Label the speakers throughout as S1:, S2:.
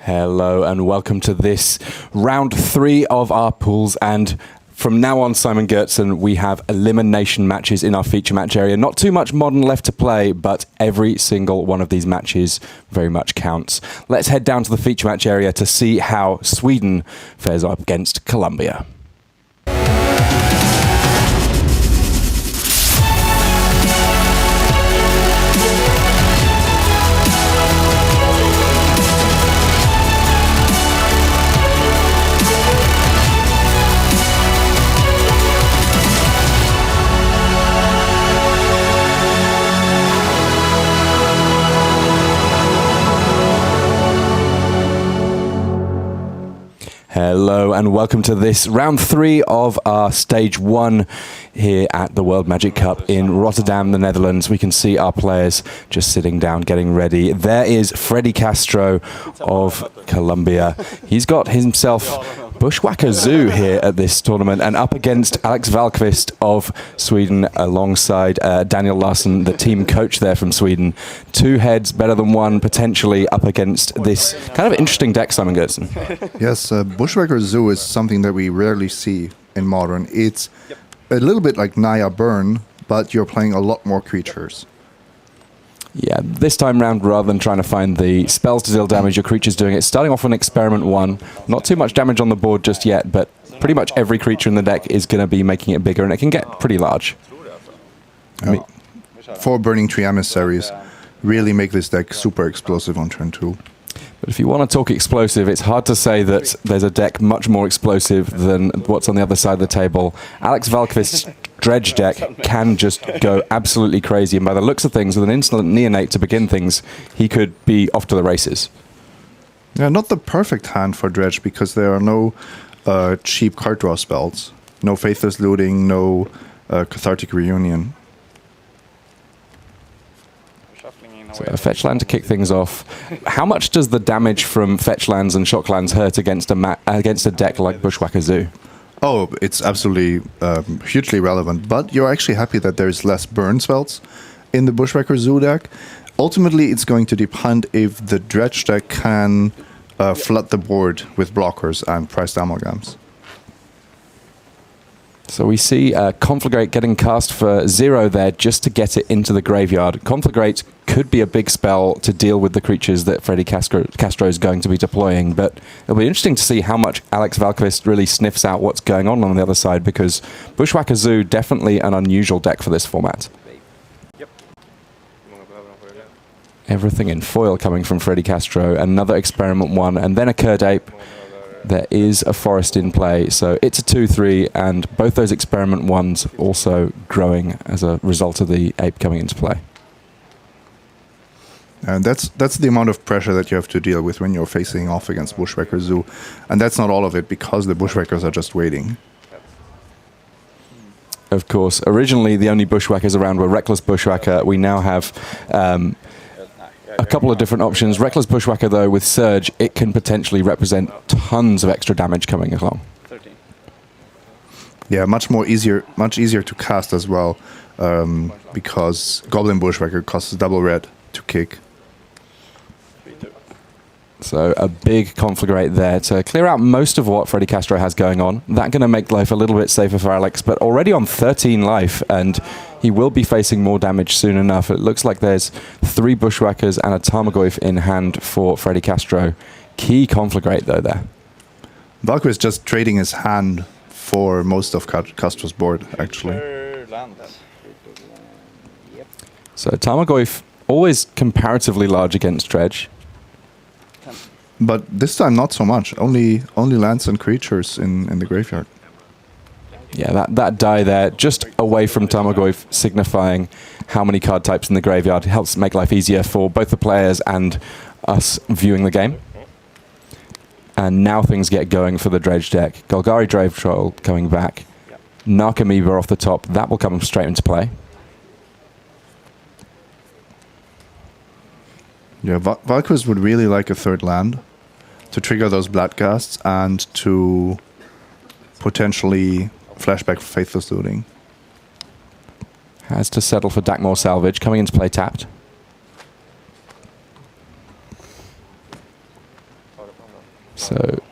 S1: Hello and welcome to this round 3 of our pools, and from now on, Simon Gertsen, we have elimination matches in our feature match area. Not too much modern left to play, but every single one of these matches very much counts. Let's head down to the feature match area to see how Sweden fares up against Colombia. Hello and welcome to this round 3 of our stage 1 here at the World Magic Cup in Rotterdam, the Netherlands. We can see our players just sitting down, getting ready. There is Freddy Castro of Colombia. He's got himself Bushwhacker Zoo here at this tournament, and up against Alex Wahlqvist of Sweden alongside Daniel Larsson, the team coach there from Sweden. 2 heads better than 1 potentially up against this kind of interesting deck, Simon Gertsen.
S2: Yes, Bushwhacker Zoo is something that we rarely see in Modern. It's a little bit like Naya Burn, but you're playing a lot more creatures.
S1: Yeah, this time round, rather than trying to find the spells to deal damage, your creature's doing it. Starting off on Experiment 1, not too much damage on the board just yet, but pretty much every creature in the deck is going to be making it bigger, and it can get pretty large.
S2: 4 Burning Tree Emissaries really make this deck super explosive on turn 2.
S1: But if you want to talk explosive, it's hard to say that there's a deck much more explosive than what's on the other side of the table. Alex Wahlqvist's Dredge deck can just go absolutely crazy, and by the looks of things, with an instant neonate to begin things, he could be off to the races.
S2: Yeah, not the perfect hand for Dredge, because there are no cheap card draw spells. No Faithless Looting, no Cathartic Reunion.
S1: So a fetch land to kick things off. How much does the damage from fetch lands and shock lands hurt against a deck like Bushwhacker Zoo?
S2: Oh, it's absolutely hugely relevant, but you're actually happy that there's less burn spells in the Bushwhacker Zoo deck. Ultimately, it's going to depend if the Dredge deck can flood the board with blockers and priced amalgams.
S1: So we see Conflagrate getting cast for 0 there just to get it into the graveyard. Conflagrate could be a big spell to deal with the creatures that Freddy Castro is going to be deploying, but it'll be interesting to see how much Alex Wahlqvist really sniffs out what's going on the other side, because Bushwhacker Zoo, definitely an unusual deck for this format. Everything in foil coming from Freddy Castro, another Experiment 1, and then a Curd Ape. There is a Forest in play, so it's a 2-3, and both those Experiment 1s also growing as a result of the Ape coming into play.
S2: And that's the amount of pressure that you have to deal with when you're facing off against Bushwhacker Zoo. And that's not all of it, because the Bushwhackers are just waiting.
S1: Of course, originally the only Bushwhackers around were Reckless Bushwhacker. We now have a couple of different options. Reckless Bushwhacker, though, with Surge, it can potentially represent tons of extra damage coming along.
S2: Yeah, much easier to cast as well, because Goblin Bushwhacker costs double red to kick.
S1: So a big Conflagrate there to clear out most of what Freddy Castro has going on. That's going to make life a little bit safer for Alex, but already on 13 life, and he will be facing more damage soon enough. It looks like there's 3 Bushwhackers and a Tarmogoyf in hand for Freddy Castro. Key Conflagrate, though, there.
S2: Valkyrie is just trading his hand for most of Castro's board, actually.
S1: So Tarmogoyf, always comparatively large against Dredge.
S2: But this time not so much. Only lands and creatures in the graveyard.
S1: Yeah, that die there, just away from Tarmogoyf, signifying how many card types in the graveyard. It helps make life easier for both the players and us viewing the game. And now things get going for the Dredge deck. Golgari Drave Troll coming back. Narcomoeba off the top. That will come straight into play.
S2: Yeah, Valkyries would really like a 3rd land to trigger those Bloodcasts and to potentially flashback Faithless Looting.
S1: Has to settle for Dakmor Salvage, coming into play tapped. So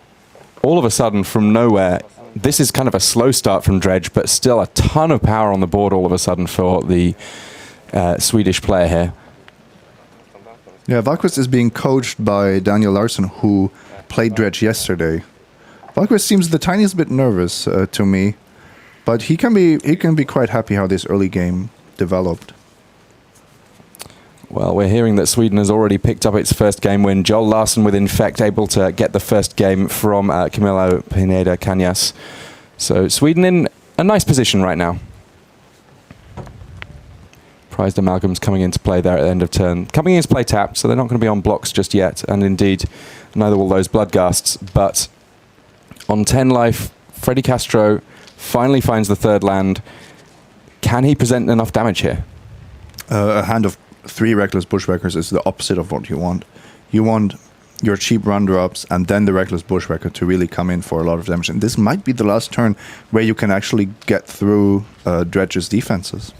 S1: all of a sudden, from nowhere, this is kind of a slow start from Dredge, but still a ton of power on the board all of a sudden for the Swedish player here.
S2: Yeah, Valquist is being coached by Daniel Larsson, who played Dredge yesterday. Valquist seems the tiniest bit nervous to me, but he can be quite happy how this early game developed.
S1: Well, we're hearing that Sweden has already picked up its first game win. Joel Larsson with Infect able to get the first game from Camilo Pineda Cañas. So Sweden in a nice position right now. Prized Amalgam's coming into play there at the end of turn. Coming into play tapped, so they're not going to be on blocks just yet. And indeed, neither will those Bloodghasts. But on 10 life, Freddy Castro finally finds the third land. Can he present enough damage here?
S2: A hand of 3 Reckless Bushwhackers is the opposite of what you want. You want your cheap run drops and then the Reckless Bushwhacker to really come in for a lot of damage. And this might be the last turn where you can actually get through Dredge's defenses.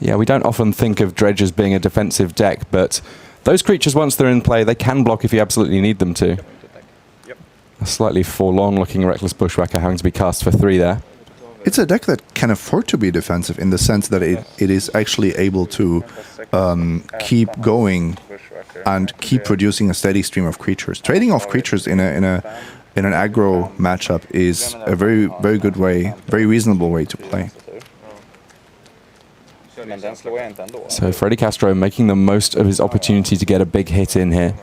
S1: Yeah, we don't often think of Dredge as being a defensive deck, but those creatures, once they're in play, they can block if you absolutely need them to. A slightly forlorn-looking Reckless Bushwhacker having to be cast for 3 there.
S2: It's a deck that can afford to be defensive in the sense that it is actually able to keep going and keep producing a steady stream of creatures. Trading off creatures in an aggro matchup is a very good way, very reasonable way to play.
S1: So Freddy Castro making the most of his opportunity to get a big hit in here.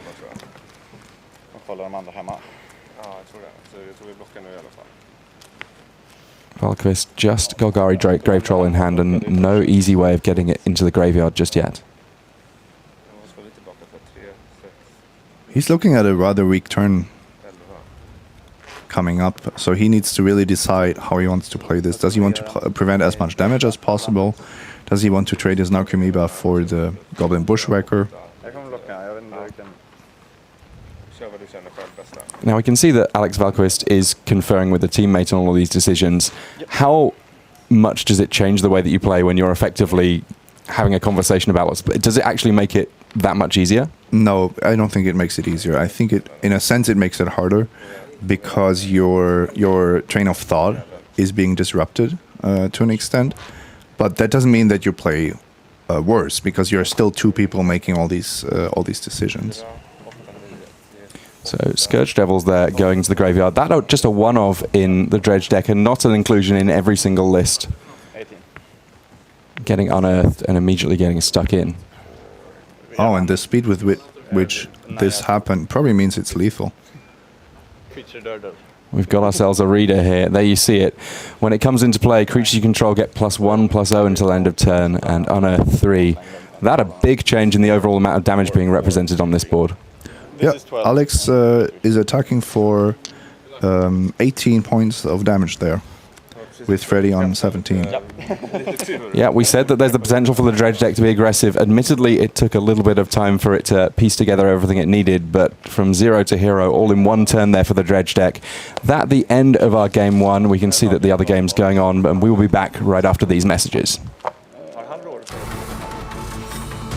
S1: Valquist just Golgari Grave Troll in hand and no easy way of getting it into the graveyard just yet.
S2: He's looking at a rather weak turn coming up, so he needs to really decide how he wants to play this. Does he want to prevent as much damage as possible? Does he want to trade his Narcomoeba for the Goblin Bushwhacker?
S1: Now we can see that Alex Valquist is conferring with a teammate on all of these decisions. How much does it change the way that you play when you're effectively having a conversation about what's... Does it actually make it that much easier?
S2: No, I don't think it makes it easier. I think it, in a sense, it makes it harder because your train of thought is being disrupted to an extent. But that doesn't mean that you play worse because you're still 2 people making all these decisions.
S1: So Scourge Devils there going to the graveyard. That just a one-of in the Dredge deck and not an inclusion in every single list. Getting unearthed and immediately getting stuck in.
S2: Oh, and the speed with which this happened probably means it's lethal.
S1: We've got ourselves a reader here. There you see it. When it comes into play, creatures you control get +1/+0 until end of turn and unearth 3. That a big change in the overall amount of damage being represented on this board.
S2: Yeah, Alex is attacking for 18 points of damage there, with Freddy on 17.
S1: Yeah, we said that there's the potential for the Dredge deck to be aggressive. Admittedly, it took a little bit of time for it to piece together everything it needed, but from 0 to hero, all in one turn there for the Dredge deck. That the end of our game 1. We can see that the other game's going on, and we will be back right after these messages.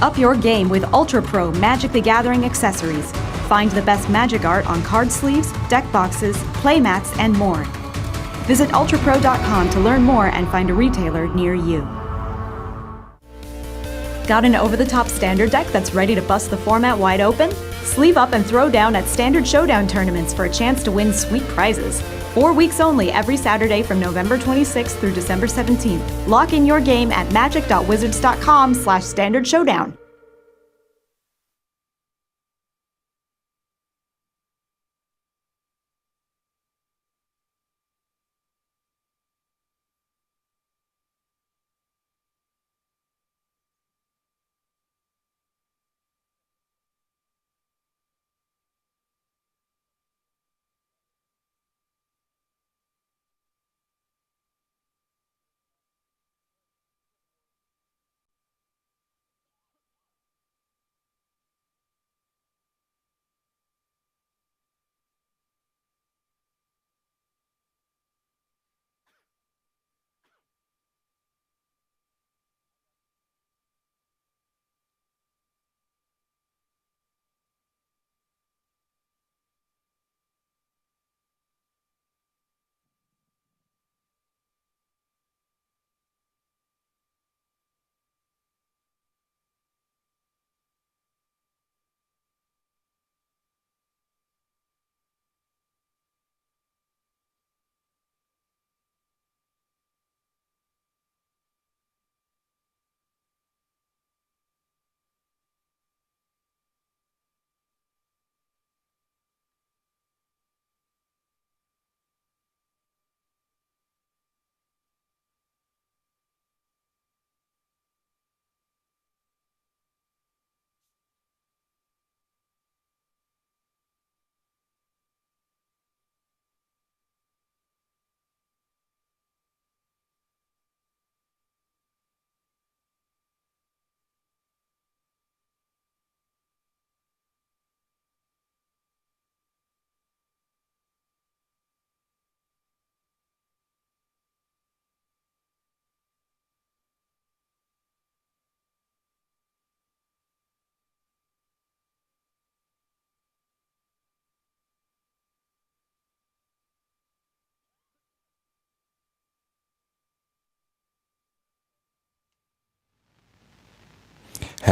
S3: Up your game with Ultra Pro Magic the Gathering accessories. Find the best Magic art on card sleeves, deck boxes, playmats, and more. Visit ultrapro.com to learn more and find a retailer near you. Got an over-the-top Standard deck that's ready to bust the format wide open? Sleeve up and throw down at Standard Showdown tournaments for a chance to win sweet prizes. 4 weeks only every Saturday from November 26th through December 17th. Lock in your game at magic.wizards.com/Standard Showdown.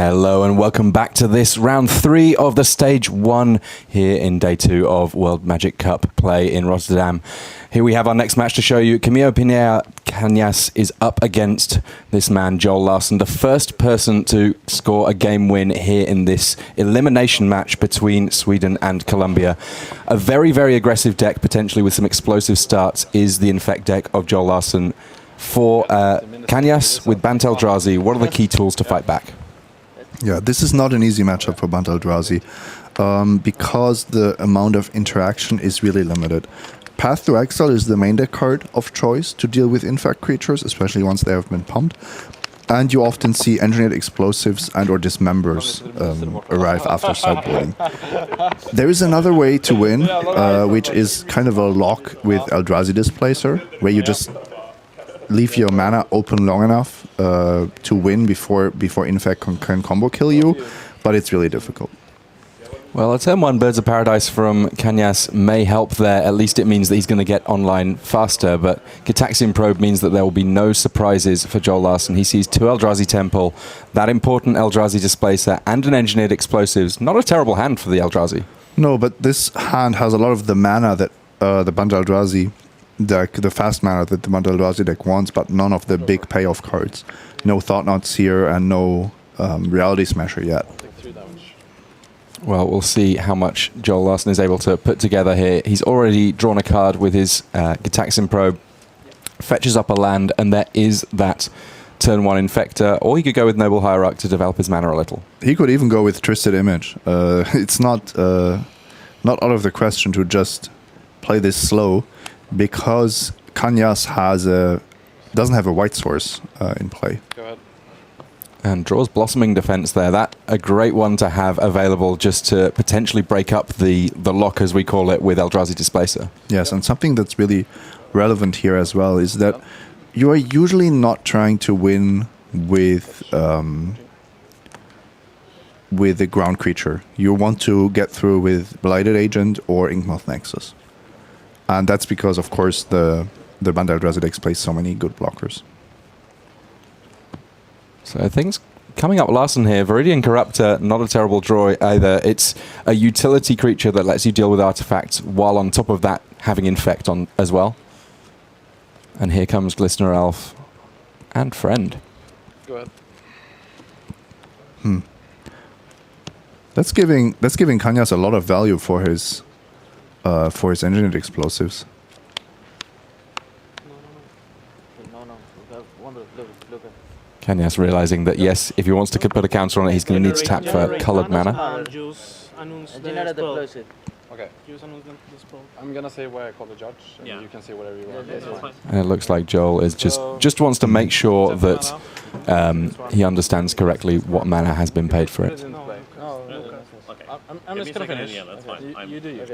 S1: Hello and welcome back to this round 3 of the stage 1 here in day 2 of World Magic Cup play in Rotterdam. Here we have our next match to show you. Camilo Pineda Cañas is up against this man, Joel Larsen, the first person to score a game win here in this elimination match between Sweden and Colombia. A very, very aggressive deck, potentially with some explosive starts, is the Infect deck of Joel Larsen. For Cañas with Bant Eldrazi, what are the key tools to fight back?
S2: Yeah, this is not an easy matchup for Bant Eldrazi because the amount of interaction is really limited. Path to Exile is the main deck card of choice to deal with Infect creatures, especially once they have been pumped. And you often see Engineered Explosives and or Dismembers arrive after sideboarding. There is another way to win, which is kind of a lock with Eldrazi Displacer, where you just leave your mana open long enough to win before Infect can combo kill you, but it's really difficult.
S1: Well, a turn 1 Birds of Paradise from Cañas may help there. At least it means that he's going to get online faster, but Gitaxian Probe means that there will be no surprises for Joel Larsen. He sees 2 Eldrazi Temple, that important Eldrazi Displacer, and an Engineered Explosives. Not a terrible hand for the Eldrazi.
S2: No, but this hand has a lot of the mana that the Bant Eldrazi deck, the fast mana that the Bant Eldrazi deck wants, but none of the big payoff cards. No Thought-Knot Seer and no Reality Smasher yet.
S1: Well, we'll see how much Joel Larsen is able to put together here. He's already drawn a card with his Gitaxian Probe, fetches up a land, and there is that turn 1 Infector, or he could go with Noble Hierarch to develop his mana a little. He
S2: could even go with Twisted Image. It's not out of the question to just play this slow, because Cañas doesn't have a white source in play.
S4: Go ahead.
S1: And draws Blossoming Defense there. That a great one to have available just to potentially break up the lock, as we call it, with Eldrazi Displacer.
S2: Yes, and something that's really relevant here as well is that you are usually not trying to win with a ground creature. You want to get through with Blighted Agent or Inkmoth Nexus. And that's because, of course, the Bant Eldrazi decks plays so many good blockers.
S1: So things coming up Larsen here. Viridian Corruptor, not a terrible draw either. It's a utility creature that lets you deal with artifacts while on top of that having Infect on as well. And here comes Glistener Elf and Friend.
S4: Go ahead.
S2: That's giving Cañas a lot of value for his Engineered Explosives.
S1: Cañas realizing that, yes, if he wants to put a counter on it, he's going to need to tap for colored mana.
S4: Okay. I'm going to say where I call the judge, and you can say whatever you want.
S1: And it looks like Joel is just wants to make sure that he understands correctly what mana has been paid for it.
S4: I'm just going to finish. You do you.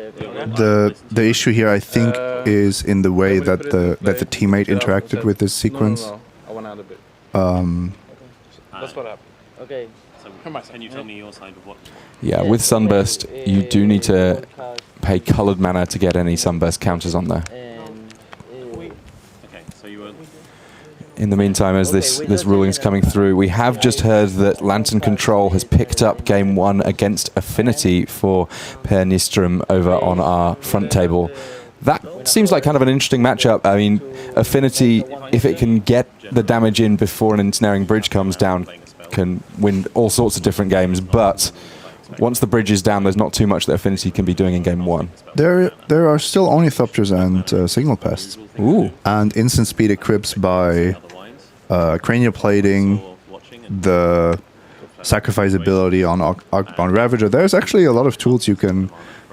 S2: The issue here, I think, is in the way that the teammate interacted with this sequence.
S4: No. I want to add a bit. That's what happened.
S5: Okay.
S4: So
S5: can you tell me your side of what?
S1: Yeah, with Sunburst, you do need to pay colored mana to get any Sunburst counters on there.
S5: Okay, so you were.
S1: In the meantime, as this ruling is coming through, we have just heard that Lantern Control has picked up game 1 against Affinity for Per Nystrom over on our front table. That seems like kind of an interesting matchup. I mean, Affinity, if it can get the damage in before an Ensnaring Bridge comes down, can win all sorts of different games. But once the bridge is down, there's not too much that Affinity can be doing in game 1.
S2: There are still Ornithopters and Signal Pests.
S1: Ooh.
S2: And Instant Speed Eclipse by Cranial Plating, the Sacrifice ability on Outbound Ravager. There's actually a lot of tools you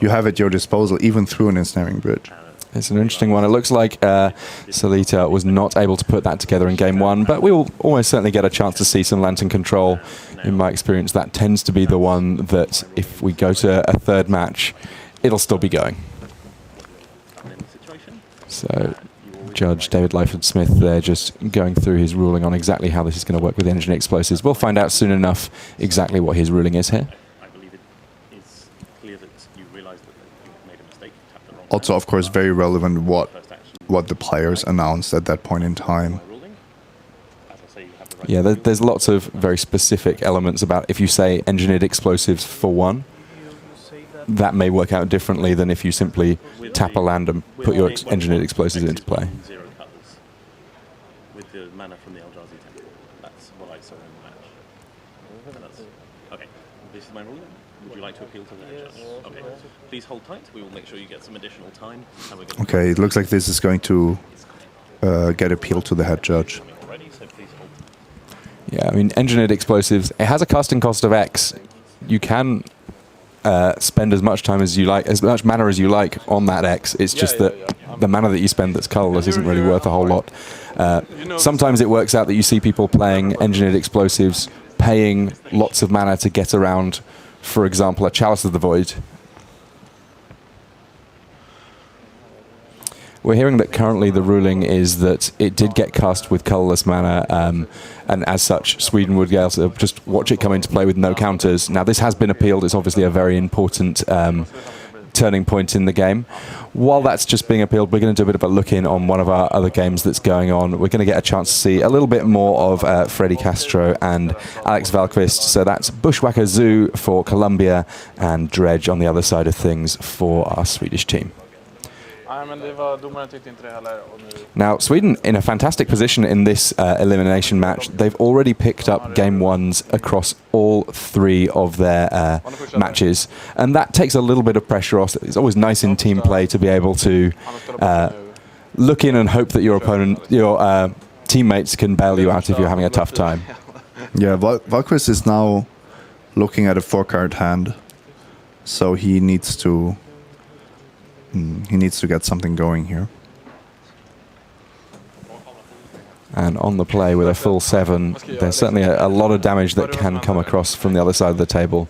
S2: have at your disposal, even through an Ensnaring Bridge.
S1: It's an interesting one. It looks like Salita was not able to put that together in game 1, but we will almost certainly get a chance to see some Lantern Control. In my experience, that tends to be the one that, if we go to a third match, it'll still be going. So, Judge David Lyford-Smith there just going through his ruling on exactly how this is going to work with Engineered Explosives. We'll find out soon enough exactly what his ruling is here.
S2: Also, of course, very relevant what the players announced at that point in time.
S1: Yeah, there's lots of very specific elements about if you say engineered explosives for one, that may work out differently than if you simply tap a land and put your engineered explosives into play.
S5: 0 colours with the mana from the Eldrazi temple. That's what I saw in the match. And that's, okay, this is my ruling. Would you like to appeal to the head judge? Okay, please hold tight. We will make sure you get some additional time. And we're going
S2: Okay, it looks like this is going to get appealed to the head judge.
S5: ready, so please hold.
S1: Yeah, I mean, engineered explosives, it has a casting cost of X. You can spend as much time as you like, as much mana as you like on that X. It's just that the mana that you spend that's colorless isn't really worth a whole lot. Sometimes it works out that you see people playing engineered explosives, paying lots of mana to get around, for example, a Chalice of the Void. We're hearing that currently the ruling is that it did get cast with colorless mana, and as such, Sweden would be able to just watch it come into play with no counters. Now, this has been appealed. It's obviously a very important turning point in the game. While that's just being appealed, we're going to do a bit of a look-in on one of our other games that's going on. We're going to get a chance to see a little bit more of Freddy Castro and Alex Valkvist. So that's Bushwhacker Zoo for Colombia and Dredge on the other side of things for our Swedish team. Now, Sweden in a fantastic position in this elimination match. They've already picked up game ones across all 3 of their matches, and that takes a little bit of pressure off. It's always nice in team play to be able to look in and hope that your opponent, your teammates can bail you out if you're having a tough time.
S2: Yeah, Valkvist is now looking at a 4-card hand, so he needs to get something going here.
S1: And on the play with a full 7, there's certainly a lot of damage that can come across from the other side of the table.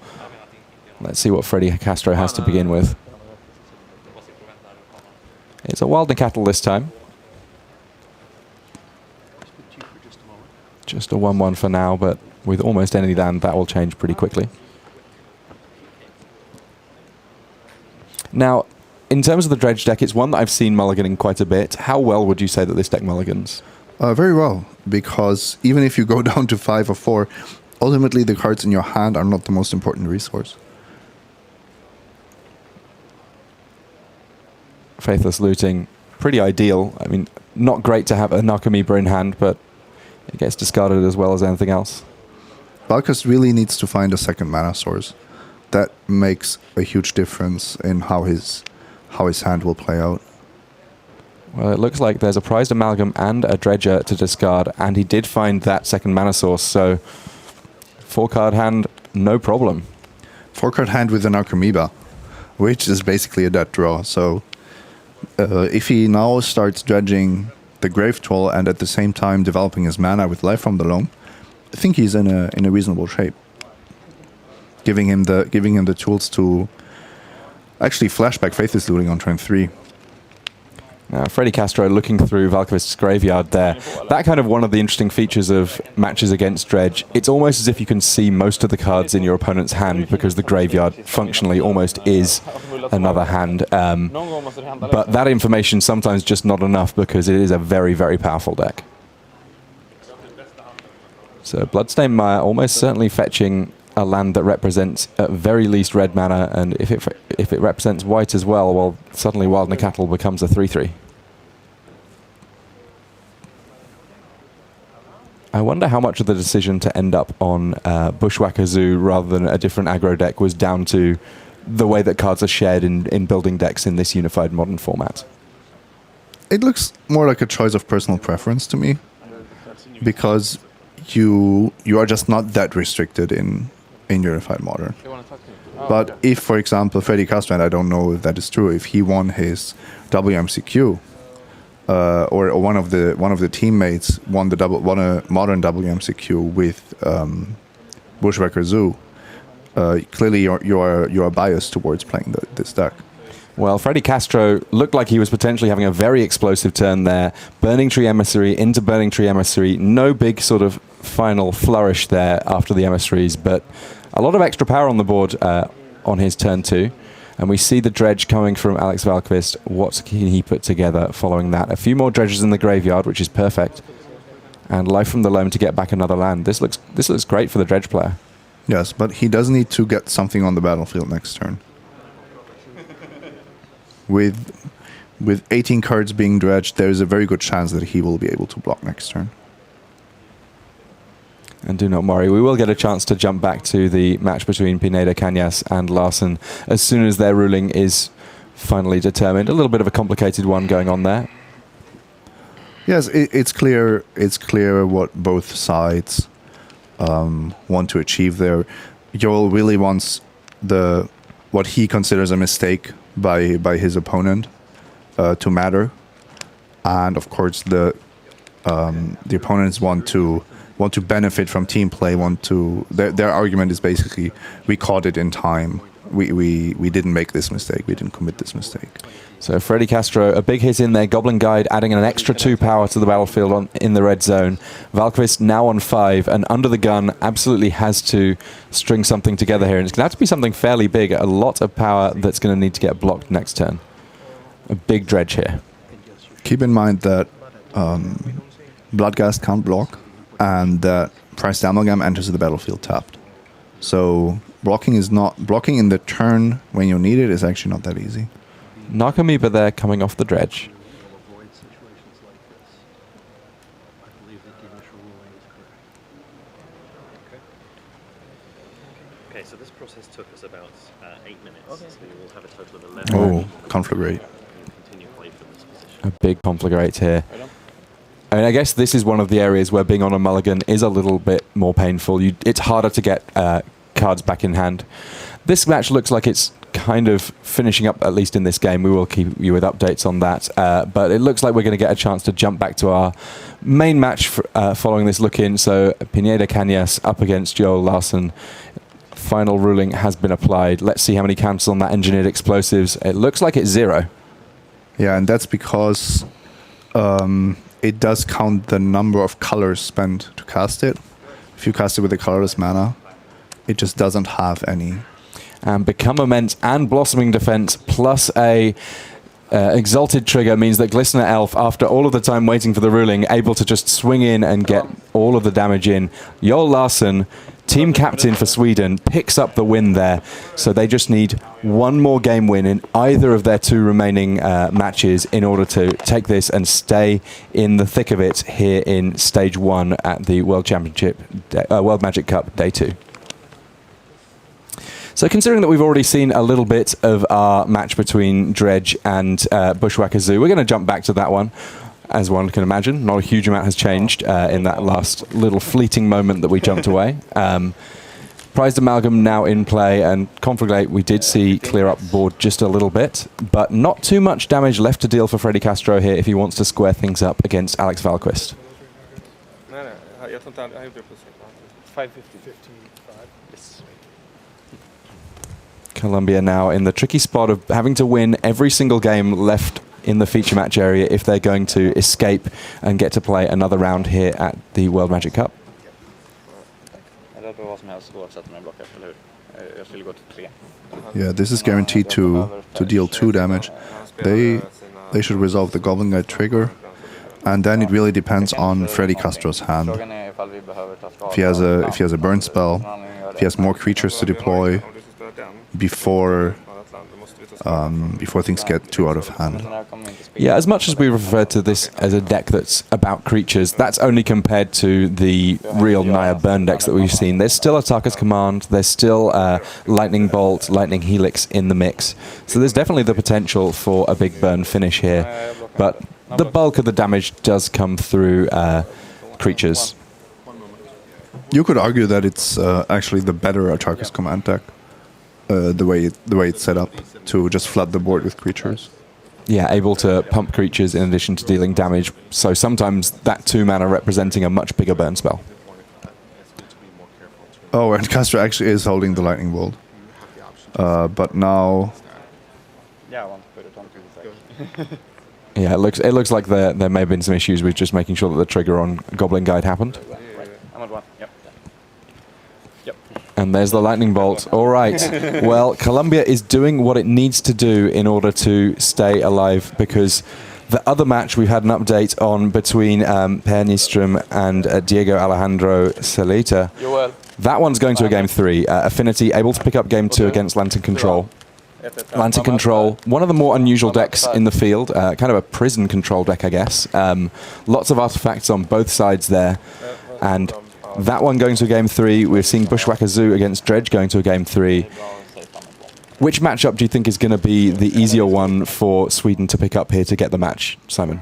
S1: Let's see what Freddy Castro has to begin with. It's a Wild Cattle this time. Just a 1-1 for now, but with almost any land, that will change pretty quickly. Now, in terms of the Dredge deck, it's one that I've seen mulliganing quite a bit. How well would you say that this deck mulligans?
S2: Very well, because even if you go down to 5 or 4, ultimately the cards in your hand are not the most important resource.
S1: Faithless Looting, pretty ideal. I mean, not great to have a Narcomoeba in hand, but it gets discarded as well as anything else.
S2: Valkvist really needs to find a second mana source. That makes a huge difference in how his hand will play out.
S1: Well, it looks like there's a prized amalgam and a dredger to discard, and he did find that second mana source, so 4-card hand, no problem.
S2: 4-card hand with an Narcomoeba, which is basically a dead draw. So if he now starts dredging the Grave Troll and at the same time developing his mana with Life from the Loam, I think he's in a reasonable shape. Giving him the tools to actually flashback Faithless Looting on turn 3.
S1: Now, Freddy Castro looking through Valkvist's graveyard there. That kind of one of the interesting features of matches against Dredge. It's almost as if you can see most of the cards in your opponent's hand because the graveyard functionally almost is another hand. But that information sometimes just not enough because it is a very, very powerful deck. So Bloodstained Mire almost certainly fetching a land that represents at very least red mana, and if it represents white as well, well, suddenly Wild Cattle becomes a 3/3. I wonder how much of the decision to end up on Bushwhacker Zoo rather than a different aggro deck was down to the way that cards are shared in building decks in this unified modern format.
S2: It looks more like a choice of personal preference to me, because you are just not that restricted in Unified Modern. But if, for example, Freddy Castro, and I don't know if that is true, if he won his WMCQ, or one of the teammates won a modern WMCQ with Bushwhacker Zoo, clearly you are biased towards playing this deck.
S1: Well, Freddy Castro looked like he was potentially having a very explosive turn there. Burning Tree Emissary into Burning Tree Emissary. No big sort of final flourish there after the emissaries, but a lot of extra power on the board on his turn 2. And we see the dredge coming from Alex Valkvist. What can he put together following that? A few more dredges in the graveyard, which is perfect. and Life from the Loam to get back another land. This looks great for the Dredge player.
S2: Yes, but he does need to get something on the battlefield next turn. With 18 cards being dredged, there is a very good chance that he will be able to block next turn.
S1: And do not worry, we will get a chance to jump back to the match between Pineda, Cañas and Larsen as soon as their ruling is finally determined. A little bit of a complicated one going on there.
S2: Yes, it's clear. It's clear what both sides want to achieve there. Joel really wants what he considers a mistake by his opponent to matter, and of course the opponents want to benefit from team play. Their argument is basically, we caught it in time. We didn't make this mistake. We didn't commit this mistake.
S1: So Freddy Castro, a big hit in there. Goblin Guide adding an extra 2 power to the battlefield in the red zone. Valkyst now on 5 and under the gun absolutely has to string something together here. And it's going to have to be something fairly big. A lot of power that's going to need to get blocked next turn. A big dredge here.
S2: Keep in mind that Bloodghast can't block and that Priced Amalgam enters the battlefield tapped. So blocking in the turn when you need it is actually not that easy.
S1: Narcomoeba there coming off the dredge.
S5: Okay, so this process took us about 8 minutes. So we will have a total of 11.
S2: Oh, conflagrate.
S5: Continue play from this position.
S1: A big conflagrate here. I mean, I guess this is one of the areas where being on a mulligan is a little bit more painful. It's harder to get cards back in hand. This match looks like it's kind of finishing up, at least in this game. We will keep you with updates on that. But it looks like we're going to get a chance to jump back to our main match following this look-in. So Pineda Cañas up against Joel Larsen. Final ruling has been applied. Let's see how many cancels on that engineered explosives. It looks like it's 0.
S2: Yeah, and that's because it does count the number of colors spent to cast it. If you cast it with a colorless mana, it just doesn't have any.
S1: And Become Immense and Blossoming Defense plus a Exalted Trigger means that Glistener Elf, after all of the time waiting for the ruling, able to just swing in and get all of the damage in. Joel Larsen, team captain for Sweden, picks up the win there. So they just need one more game win in either of their 2 remaining matches in order to take this and stay in the thick of it here in Stage 1 at the World Magic Cup Day 2. So considering that we've already seen a little bit of our match between Dredge and Bushwhacker Zoo, we're going to jump back to that one. As one can imagine, not a huge amount has changed in that last little fleeting moment that we jumped away. Prized Amalgam now in play, and Conflagrate we did see clear up board just a little bit, but not too much damage left to deal for Freddy Castro here if he wants to square things up against Alex Valkyst.
S4: Nej, jag tror inte han gjorde det på sig. 550. 55. Yes.
S1: Colombia now in the tricky spot of having to win every single game left in the feature match area if they're going to escape and get to play another round here at the World Magic Cup.
S2: Yeah, this is guaranteed to deal 2 damage. They should resolve the Goblin Guide trigger, and then it really depends on Freddy Castro's hand. If he has a burn spell, if he has more creatures to deploy before things get too out of hand.
S1: Yeah, as much as we refer to this as a deck that's about creatures, that's only compared to the real Naya burn decks that we've seen. There's still Ataka's Command, there's still Lightning Bolt, Lightning Helix in the mix. So there's definitely the potential for a big burn finish here. But the bulk of the damage does come through creatures.
S2: You could argue that it's actually the better Ataka's Command deck. The way it's set up to just flood the board with creatures.
S1: Yeah, able to pump creatures in addition to dealing damage. So sometimes that 2 mana representing a much bigger burn spell.
S2: Oh, and Castro actually is holding the Lightning Bolt. But now...
S1: Yeah, it looks like there may have been some issues with just making sure that the trigger on Goblin Guide happened. And there's the Lightning Bolt. All right. Well, Colombia is doing what it needs to do in order to stay alive, because The other match we've had an update on between Per Nystrom and Diego Alejandro Salita. That one's going to a game 3. Affinity able to pick up game 2 against Lantern Control. Lantern Control, one of the more unusual decks in the field, kind of a prison control deck, I guess. Lots of artifacts on both sides there. And that one going to a game 3. We're seeing Bushwhacker Zoo against Dredge going to a game 3. Which matchup do you think is going to be the easier one for Sweden to pick up here to get the match, Simon?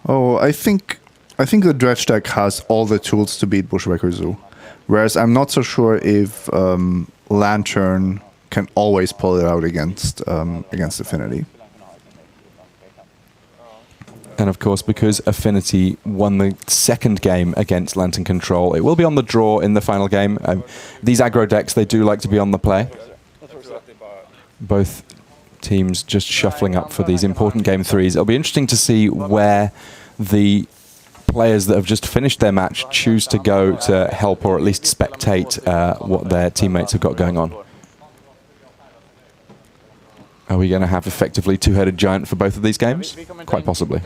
S2: Oh, I think the Dredge deck has all the tools to beat Bushwhacker Zoo. Whereas I'm not so sure if Lantern can always pull it out against Affinity.
S1: And of course, because Affinity won the second game against Lantern Control, it will be on the draw in the final game. These aggro decks, they do like to be on the play. Both teams just shuffling up for these important game 3s. It'll be interesting to see where the players that have just finished their match choose to go to help or at least spectate what their teammates have got going on. Are we going to have effectively two-headed giant for both of these games? Quite possibly.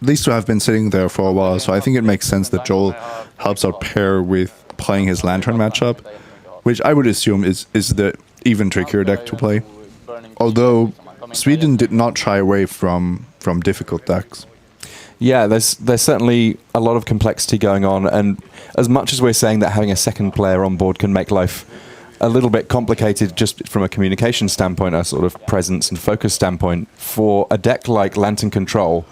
S2: These two have been sitting there for a while, so I think it makes sense that Joel helps out pair with playing his Lantern matchup, which I would assume is the even trickier deck to play. Although Sweden did not shy away from difficult decks.
S1: Yeah, there's certainly a lot of complexity going on, and as much as we're saying that having a second player on board can make life a little bit complicated just from a communication standpoint, a sort of presence and focus standpoint, for a deck like Lantern Control,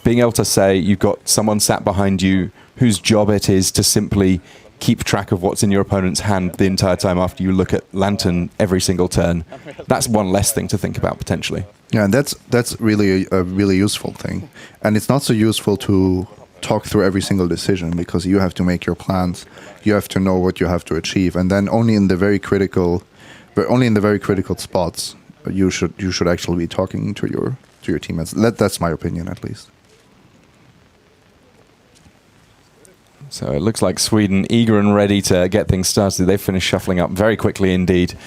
S1: being able to say you've got someone sat behind you whose job it is to simply keep track of what's in your opponent's hand the entire time after you look at Lantern every single turn. That's one less thing to think about potentially.
S2: Yeah, and that's really a really useful thing. And it's not so useful to talk through every single decision because you have to make your plans. You have to know what you have to achieve, and then only in the very critical spots you should actually be talking to your teammates. That's my opinion, at least.
S1: So it looks like Sweden eager and ready to get things started. They've finished shuffling up very quickly indeed.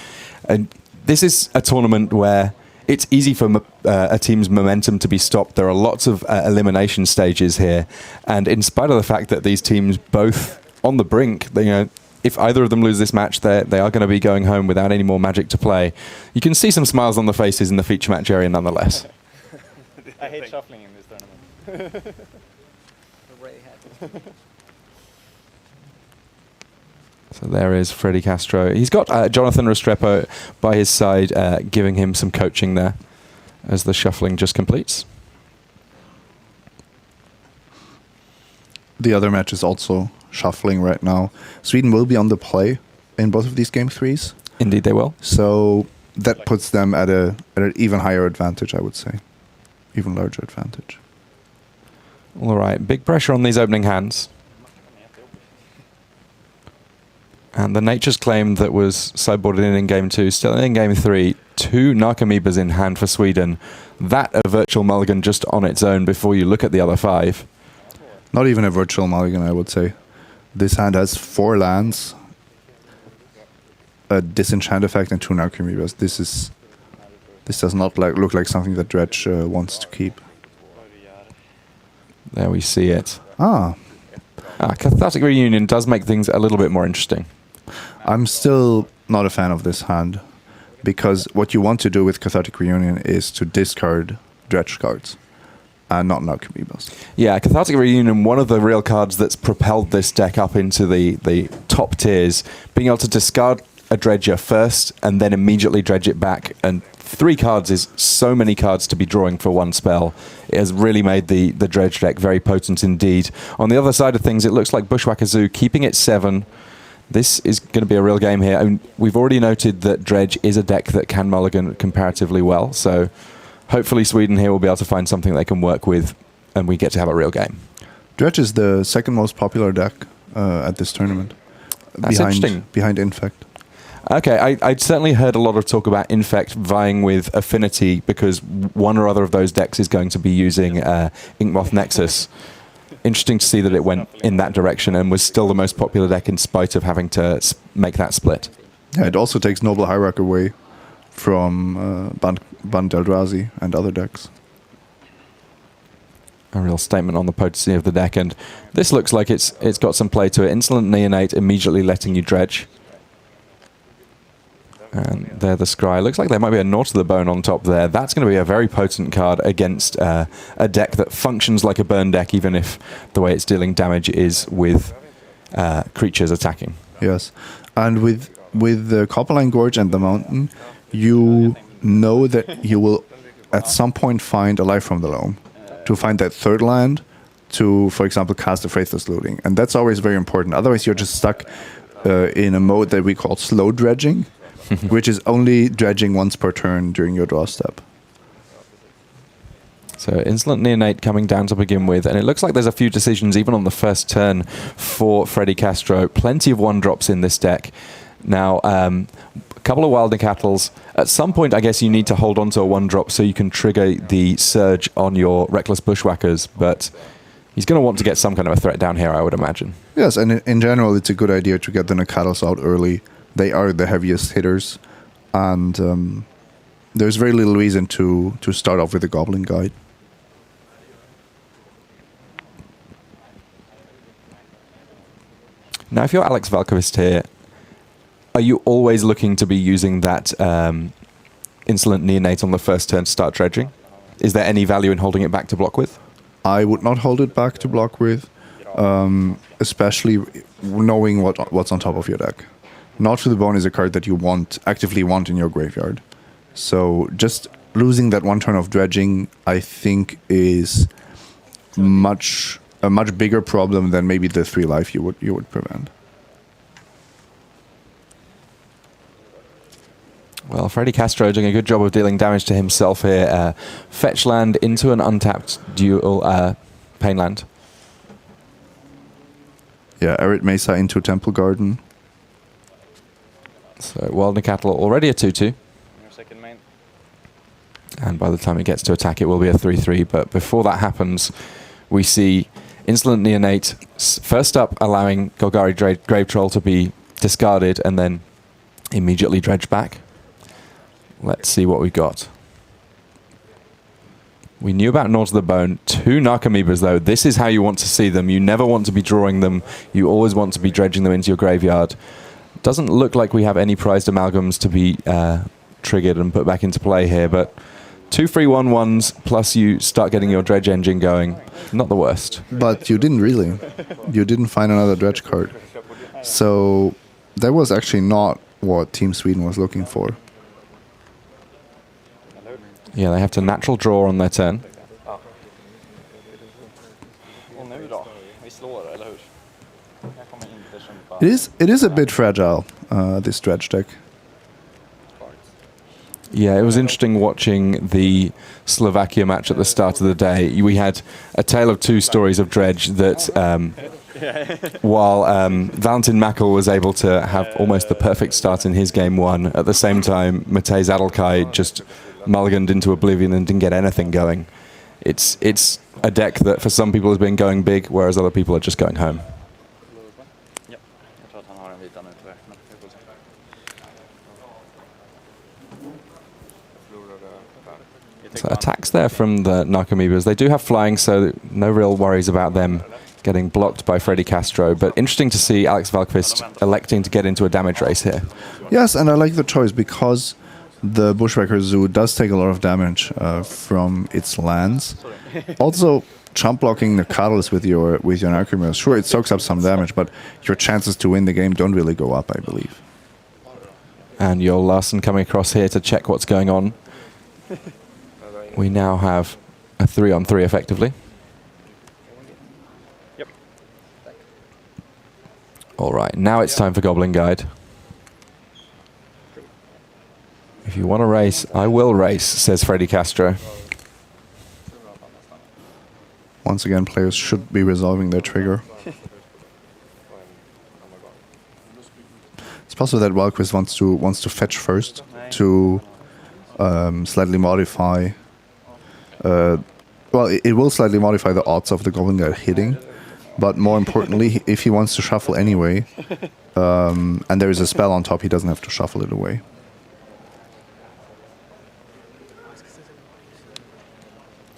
S1: And this is a tournament where it's easy for a team's momentum to be stopped. There are lots of elimination stages here. And in spite of the fact that these teams both on the brink, if either of them lose this match, they are going to be going home without any more Magic to play. You can see some smiles on the faces in the feature match area nonetheless.
S6: I hate shuffling in this tournament.
S1: So there is Freddie Castro. He's got Jonathan Restrepo by his side, giving him some coaching there as the shuffling just completes.
S2: The other match is also shuffling right now. Sweden will be on the play in both of these game 3s.
S1: Indeed they will.
S2: So that puts them at an even higher advantage, I would say. Even larger advantage.
S1: All right, big pressure on these opening hands. And the Nature's Claim that was sideboarded in game 2, still in game 3, 2 Narcomoebas in hand for Sweden. That a virtual mulligan just on its own before you look at the other 5.
S2: Not even a virtual mulligan, I would say. This hand has 4 lands, a disenchant effect, and 2 Narcomoebas. This does not look like something that Dredge wants to keep.
S1: There we see it. Cathartic Reunion does make things a little bit more interesting.
S2: I'm still not a fan of this hand, because what you want to do with Cathartic Reunion is to discard Dredge cards, and not Narcomoebas.
S1: Yeah, Cathartic Reunion, one of the real cards that's propelled this deck up into the top tiers, being able to discard a Dredger first, and then immediately dredge it back, and 3 cards is so many cards to be drawing for one spell. It has really made the Dredge deck very potent indeed. On the other side of things, it looks like Bushwhacker Zoo keeping it 7. This is going to be a real game here. I mean, we've already noted that Dredge is a deck that can mulligan comparatively well, so hopefully Sweden here will be able to find something they can work with, and we get to have a real game.
S2: Dredge is the second most popular deck at this tournament.
S1: That's interesting.
S2: Behind Infect.
S1: Okay, I'd certainly heard a lot of talk about Infect vying with Affinity because one or other of those decks is going to be using Inkmoth Nexus. Interesting to see that it went in that direction and was still the most popular deck in spite of having to make that split.
S2: Yeah, it also takes Noble Hierarch away from Band Eldrazi and other decks.
S1: A real statement on the potency of the deck, and this looks like it's got some play to it. Insolent Neonate immediately letting you dredge. And there the scry. Looks like there might be a Gnaw to the Bone on top there. That's going to be a very potent card against a deck that functions like a burn deck, even if the way it's dealing damage is with creatures attacking.
S2: Yes, and with the Copperline Gorge and the Mountain, you know that you will at some point find a Life from the Loam to find that third land to, for example, cast a Faithless Looting, and that's always very important. Otherwise, you're just stuck in a mode that we call slow dredging, which is only dredging once per turn during your draw step.
S1: So Insolent Neonate coming down to begin with, and it looks like there's a few decisions even on the first turn for Freddy Castro. Plenty of one-drops in this deck. Now, a couple of Wilder Cattles. At some point, I guess you need to hold on to a one-drop so you can trigger the surge on your Reckless Bushwhackers, but he's going to want to get some kind of a threat down here, I would imagine.
S2: Yes, and in general, it's a good idea to get the Nakatos out early. They are the heaviest hitters, and there's very little reason to start off with a Goblin Guide.
S1: Now, if you're Alex Valkovist here, are you always looking to be using that Insolent Neonate on the first turn to start dredging? Is there any value in holding it back to block with?
S2: I would not hold it back to block with, especially knowing what's on top of your deck. Gnaw to the Bone is a card that you actively want in your graveyard. So just losing that one turn of dredging, I think, is a much bigger problem than maybe the 3 life you would prevent.
S1: Well, Freddy Castro doing a good job of dealing damage to himself here. Fetch land into an untapped dual Pain land.
S2: Yeah, Arid Mesa into Temple Garden.
S1: So Wilder Cattle already a 2-2.
S6: Your second main.
S1: And by the time it gets to attack, it will be a 3-3. But before that happens, we see Insolent Neonate first up allowing Golgari Grave Troll to be discarded and then immediately dredge back. Let's see what we got. We knew about Gnaw to the Bone. 2 Narcomoebas, though. This is how you want to see them. You never want to be drawing them. You always want to be dredging them into your graveyard. Doesn't look like we have any prized amalgams to be triggered and put back into play here, but 2 free 1/1s, plus you start getting your dredge engine going. Not the worst.
S2: But you didn't really. You didn't find another dredge card. So that was actually not what Team Sweden was looking for.
S1: Yeah, they have to natural draw on their turn.
S6: Och nu då? Vi slår, eller hur? Jag kommer inte kämpa.
S2: It is a bit fragile, this dredge deck.
S1: Yeah, it was interesting watching the Slovakia match at the start of the day. We had a tale of 2 stories of dredge that while Valentin Mackel was able to have almost the perfect start in his game 1, at the same time Matej Zadelkai just mulliganed into oblivion and didn't get anything going. It's a deck that for some people has been going big, whereas other people are just going home.
S6: Ja, jag tror att han har en vita nu tyvärr. Men vi får se.
S1: So attacks there from the Narcomoebas. They do have flying, so no real worries about them getting blocked by Freddy Castro. But interesting to see Alex Valkvist electing to get into a damage race here.
S2: Yes, and I like the choice because the Bushwhacker Zoo does take a lot of damage from its lands. Also, chump blocking the Cuddles with your Narcomoebas, sure, it soaks up some damage, but your chances to win the game don't really go up, I believe.
S1: And Joel Larsen coming across here to check what's going on. We now have a 3-on-3 effectively.
S6: Yep.
S1: All right, now it's time for Goblin Guide. If you want to race, I will race, says Freddy Castro.
S2: Once again, players should be resolving their trigger. It's possible that Valkvist wants to fetch first to slightly modify. Well, it will slightly modify the odds of the Goblin Guide hitting, but more importantly, if he wants to shuffle anyway, and there is a spell on top, he doesn't have to shuffle it away.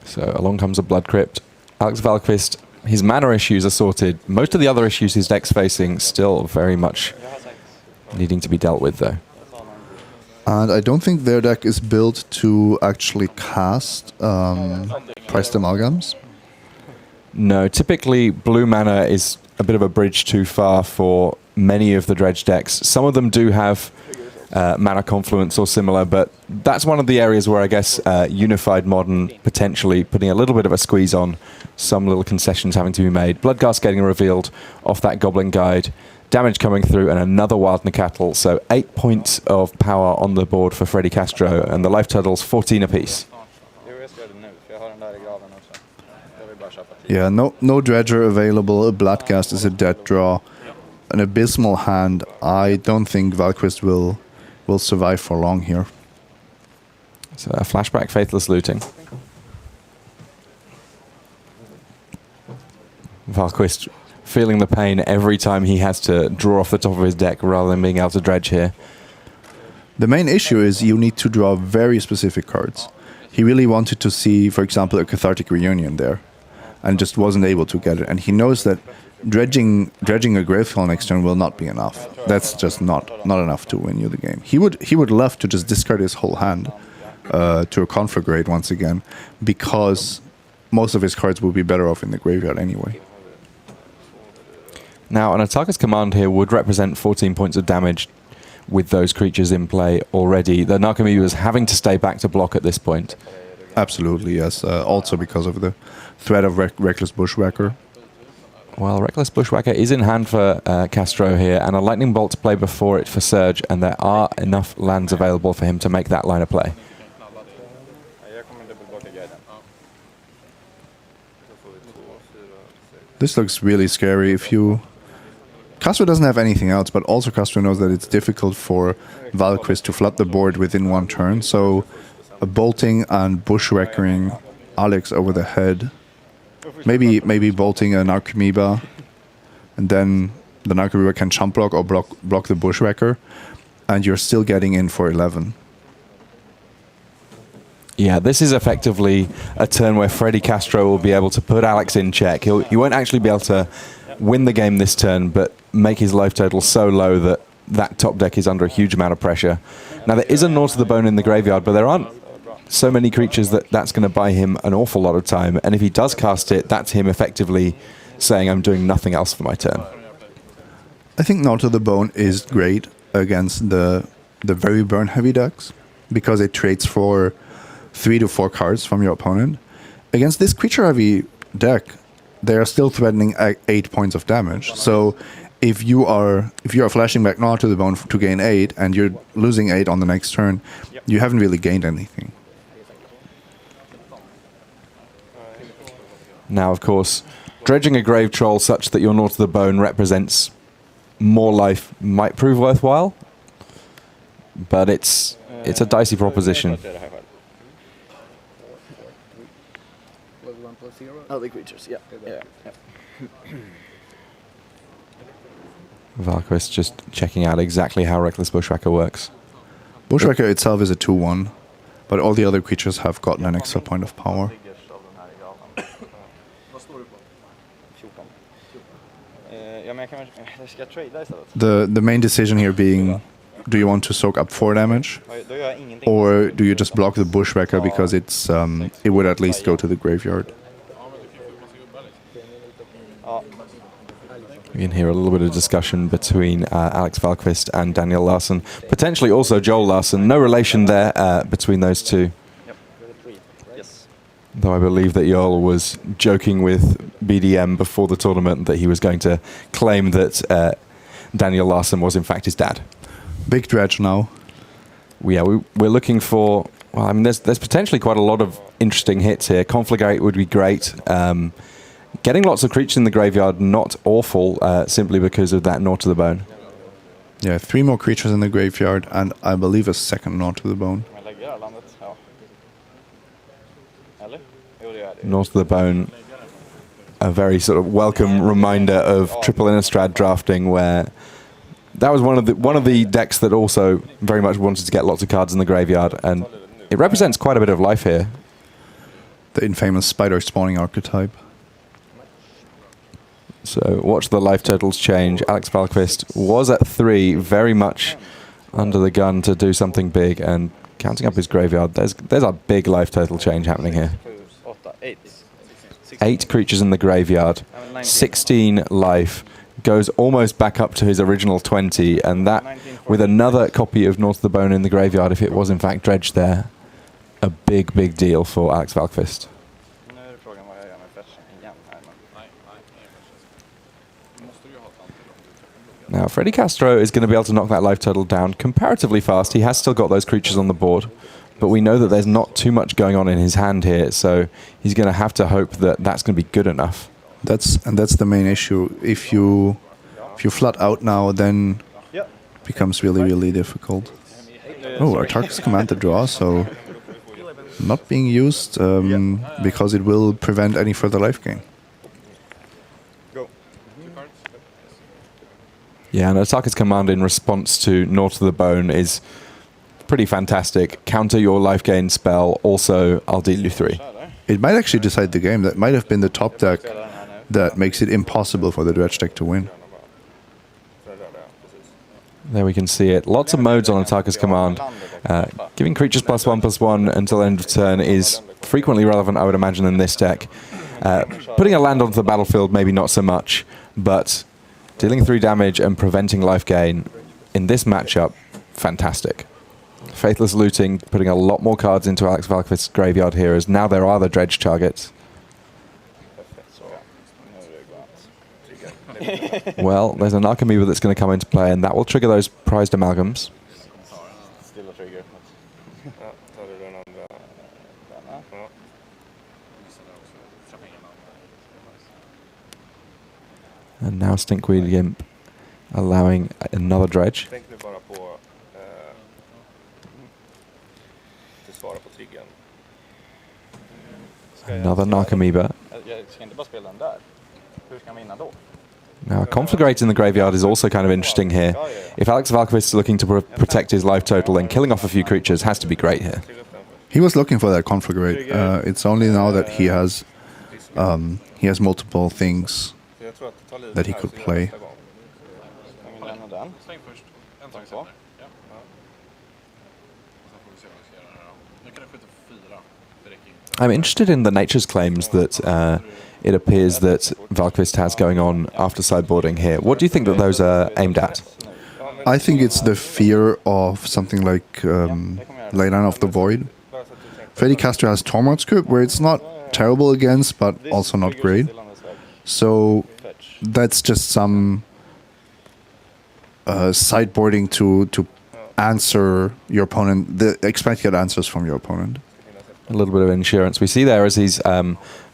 S2: So
S1: along comes a Blood Crypt. Alex Valquist, his mana issues are sorted. Most of the other issues his deck's facing still very much needing to be dealt with, though.
S2: And I don't think their deck is built to actually cast priced amalgams.
S1: No, typically blue mana is a bit of a bridge too far for many of the dredge decks. Some of them do have mana confluence or similar, but that's one of the areas where I guess Unified Modern potentially putting a little bit of a squeeze on, some little concessions having to be made. Bloodghast getting revealed off that Goblin Guide, damage coming through, and another Wild Nicatl. So 8 points of power on the board for Freddy Castro, and the life total's 14 apiece.
S2: Yeah, no Dredger available. A Bloodghast is a dead draw. An Abysmal hand. I don't think Valquist will survive for long here.
S1: So a flashback Faithless Looting. Valquist feeling the pain every time he has to draw off the top of his deck rather than being able to dredge here.
S2: The main issue is you need to draw very specific cards. He really wanted to see, for example, a Cathartic Reunion there, and just wasn't able to get it. And he knows that dredging a Gravefall next turn will not be enough. That's just not enough to win you the game. He would love to just discard his whole hand to a Conflagrate once again, because most of his cards will be better off in the graveyard anyway.
S1: Now, an attacker's command here would represent 14 points of damage with those creatures in play already. The Narcomoeba is having to stay back to block at this point.
S2: Absolutely, yes. Also because of the threat of Reckless Bushwhacker.
S1: Well, Reckless Bushwhacker is in hand for Castro here, and a Lightning Bolt to play before it for Surge, and there are enough lands available for him to make that line of play.
S2: This looks really scary. If you... Castro doesn't have anything else, but also Castro knows that it's difficult for Valquist to flood the board within one turn, so a bolting and bushwhackering Alex over the head. Maybe bolting a Narcomoeba, and then the Narcomoeba can chump block or block the bushwhacker, and you're still getting in for 11.
S1: Yeah, this is effectively a turn where Freddy Castro will be able to put Alex in check. He won't actually be able to win the game this turn, but make his life total so low that that top deck is under a huge amount of pressure. Now, there is a Gnaw to the Bone in the graveyard, but there aren't so many creatures that's going to buy him an awful lot of time. And if he does cast it, that's him effectively saying, I'm doing nothing else for my turn.
S2: I think Gnaw to the Bone is great against the very burn-heavy decks, because it trades for 3 to 4 cards from your opponent. Against this creature-heavy deck, they are still threatening 8 points of damage. So if you are flashing back Gnaw to the Bone to gain 8, and you're losing 8 on the next turn, you haven't really gained anything.
S1: Now, of course, dredging a Grave Troll such that your Gnaw to the Bone represents more life might prove worthwhile, but it's a dicey proposition.
S6: Oh, the creatures, yeah.
S1: Valquist just checking out exactly how Reckless Bushwhacker works.
S2: Bushwhacker itself is a 2/1, but all the other creatures have gotten an extra point of power. The main decision here being, do you want to soak up 4 damage, or do you just block the Bushwhacker because it would at least go to the graveyard?
S1: We can hear a little bit of discussion between Alex Valquist and Daniel Larsson. Potentially also Joel Larsson. No relation there between those two. Though I believe that Joel was joking with BDM before the tournament that he was going to claim that Daniel Larsson was in fact his dad.
S2: Big dredge now.
S1: Yeah, we're looking for... Well, I mean, there's potentially quite a lot of interesting hits here. Conflagrate would be great. Getting lots of creatures in the graveyard, not awful, simply because of that Gnaw to the Bone.
S2: Yeah, 3 more creatures in the graveyard, and I believe a second Gnaw to the Bone.
S1: Gnaw to the Bone, a very sort of welcome reminder of Triple Innistrad drafting, where that was one of the decks that also very much wanted to get lots of cards in the graveyard, and it represents quite a bit of life here.
S2: The infamous spider spawning archetype.
S1: So watch the life totals change. Alex Valkvist was at 3, very much under the gun to do something big, and counting up his graveyard, there's a big life total change happening here. 8 creatures in the graveyard, 16 life, goes almost back up to his original 20, and that with another copy of North of the Bone in the graveyard, if it was in fact dredged there, a big, big deal for Alex Valkvist. Now, Freddy Castro is going to be able to knock that life total down comparatively fast. He has still got those creatures on the board, but we know that there's not too much going on in his hand here, so he's going to have to hope that that's going to be good enough.
S2: That's the main issue. If you flood out now, then it becomes really, really difficult. Oh, Artark's command to draw, so not being used because it will prevent any further life gain.
S1: Yeah, and Artark's command in response to North of the Bone is pretty fantastic. Counter your life gain spell, also I'll deal you 3.
S2: It might actually decide the game. That might have been the top deck that makes it impossible for the dredge deck to win.
S1: There we can see it. Lots of modes on Artark's command. Giving creatures +1/+1 until end of turn is frequently relevant, I would imagine, in this deck. Putting a land onto the battlefield, maybe not so much, but dealing 3 damage and preventing life gain in this matchup, fantastic. Faithless Looting, putting a lot more cards into Alex Valkvist's graveyard here, as now there are the dredge targets. Well, there's an Archimedes that's going to come into play, and that will trigger those prized amalgams.
S6: Still a trigger.
S1: And now Stinkweed Gimp allowing another dredge. Another Narcomoeba. Now, a Conflagrate in the graveyard is also kind of interesting here. If Alex Valkvist is looking to protect his life total, then killing off a few creatures has to be great here.
S2: He was looking for that Conflagrate. It's only now that he has multiple things that he could play.
S1: I'm interested in the Nature's claims that it appears that Valkvist has going on after sideboarding here. What do you think that those are aimed at?
S2: I think it's the fear of something like Leyline of the Void. Freddy Castro has Tormod Script, where it's not terrible against, but also not great. So that's just some sideboarding to answer your opponent, the expected answers from your opponent.
S1: A little bit of insurance. We see there as he's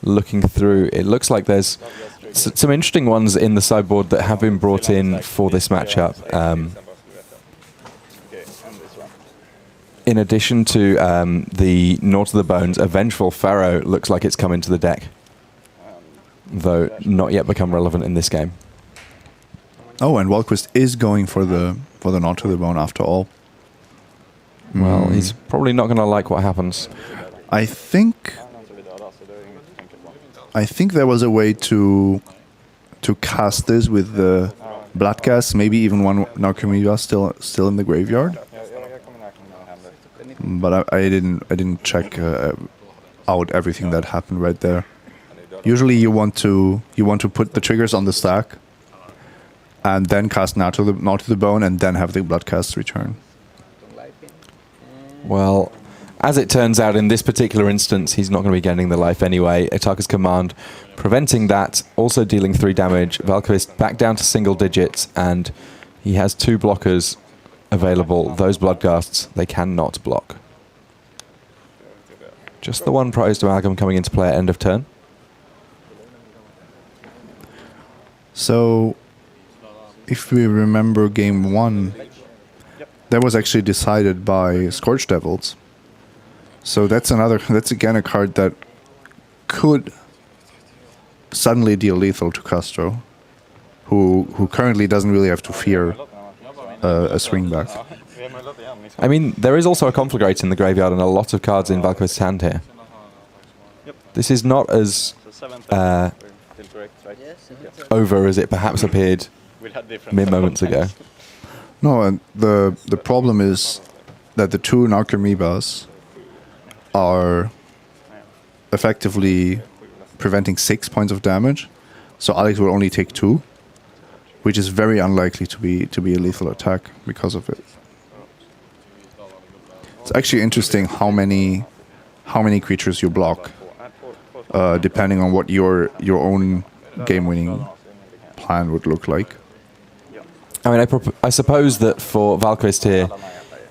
S1: looking through, it looks like there's some interesting ones in the sideboard that have been brought in for this matchup. In addition to the North of the Bones, a Vengeful Pharaoh looks like it's come into the deck, though not yet become relevant in this game.
S2: Oh, and Valkvist is going for the North of the Bone after all.
S1: Well, he's probably not going to like what happens.
S2: I think there was a way to cast this with the Bloodcast, maybe even one Narcomoeba still in the graveyard. But I didn't check out everything that happened right there. Usually you want to put the triggers on the stack and then cast North of the Bone and then have the Bloodcast return.
S1: Well, as it turns out, in this particular instance, he's not going to be getting the life anyway. Artark's command preventing that, also dealing 3 damage. Valkvist back down to single digits, and he has 2 blockers available. Those Bloodcasts, they cannot block. Just the one prized amalgam coming into play at end of turn.
S2: So, if we remember game 1, that was actually decided by Scorch Devils. So that's again a card that could suddenly deal lethal to Castro, who currently doesn't really have to fear a swing back.
S1: I mean, there is also a Conflagrate in the graveyard and a lot of cards in Valkvist's hand here. This is not as
S6: still correct, right?
S7: Yes.
S1: over as it perhaps appeared
S6: We had different
S1: mere moments ago.
S2: No, and the problem is that the two Narcomoebas are effectively preventing 6 points of damage, so Alex will only take 2, which is very unlikely to be a lethal attack because of it. It's actually interesting how many creatures you block, depending on what your own game-winning plan would look like.
S1: I mean, I suppose that for Valkyst here,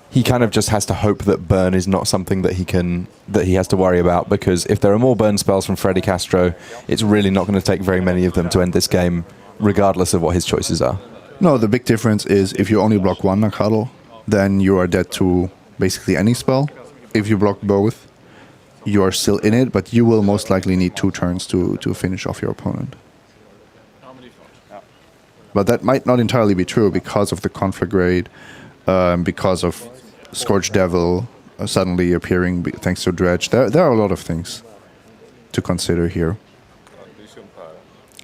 S1: he kind of just has to hope that burn is not something that he has to worry about, because if there are more burn spells from Freddy Castro, it's really not going to take very many of them to end this game, regardless of what his choices are.
S2: No, the big difference is if you only block one Nakado, then you are dead to basically any spell. If you block both, you are still in it, but you will most likely need 2 turns to finish off your opponent. But that might not entirely be true because of the conflagrate, because of Scourge Devil suddenly appearing thanks to Dredge. There are a lot of things to consider here.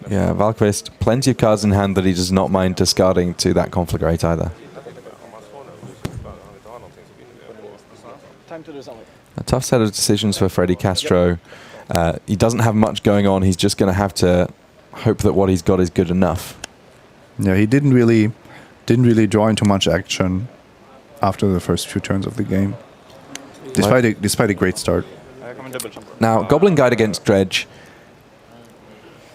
S1: Yeah, Valkyst, plenty of cards in hand that he does not mind discarding to that conflagrate either.
S6: Time to do something.
S1: A tough set of decisions for Freddy Castro. He doesn't have much going on. He's just going to have to hope that what he's got is good enough.
S2: Yeah, he didn't really draw into much action after the first few turns of the game, despite a great start.
S1: Now, Goblin Guide against Dredge.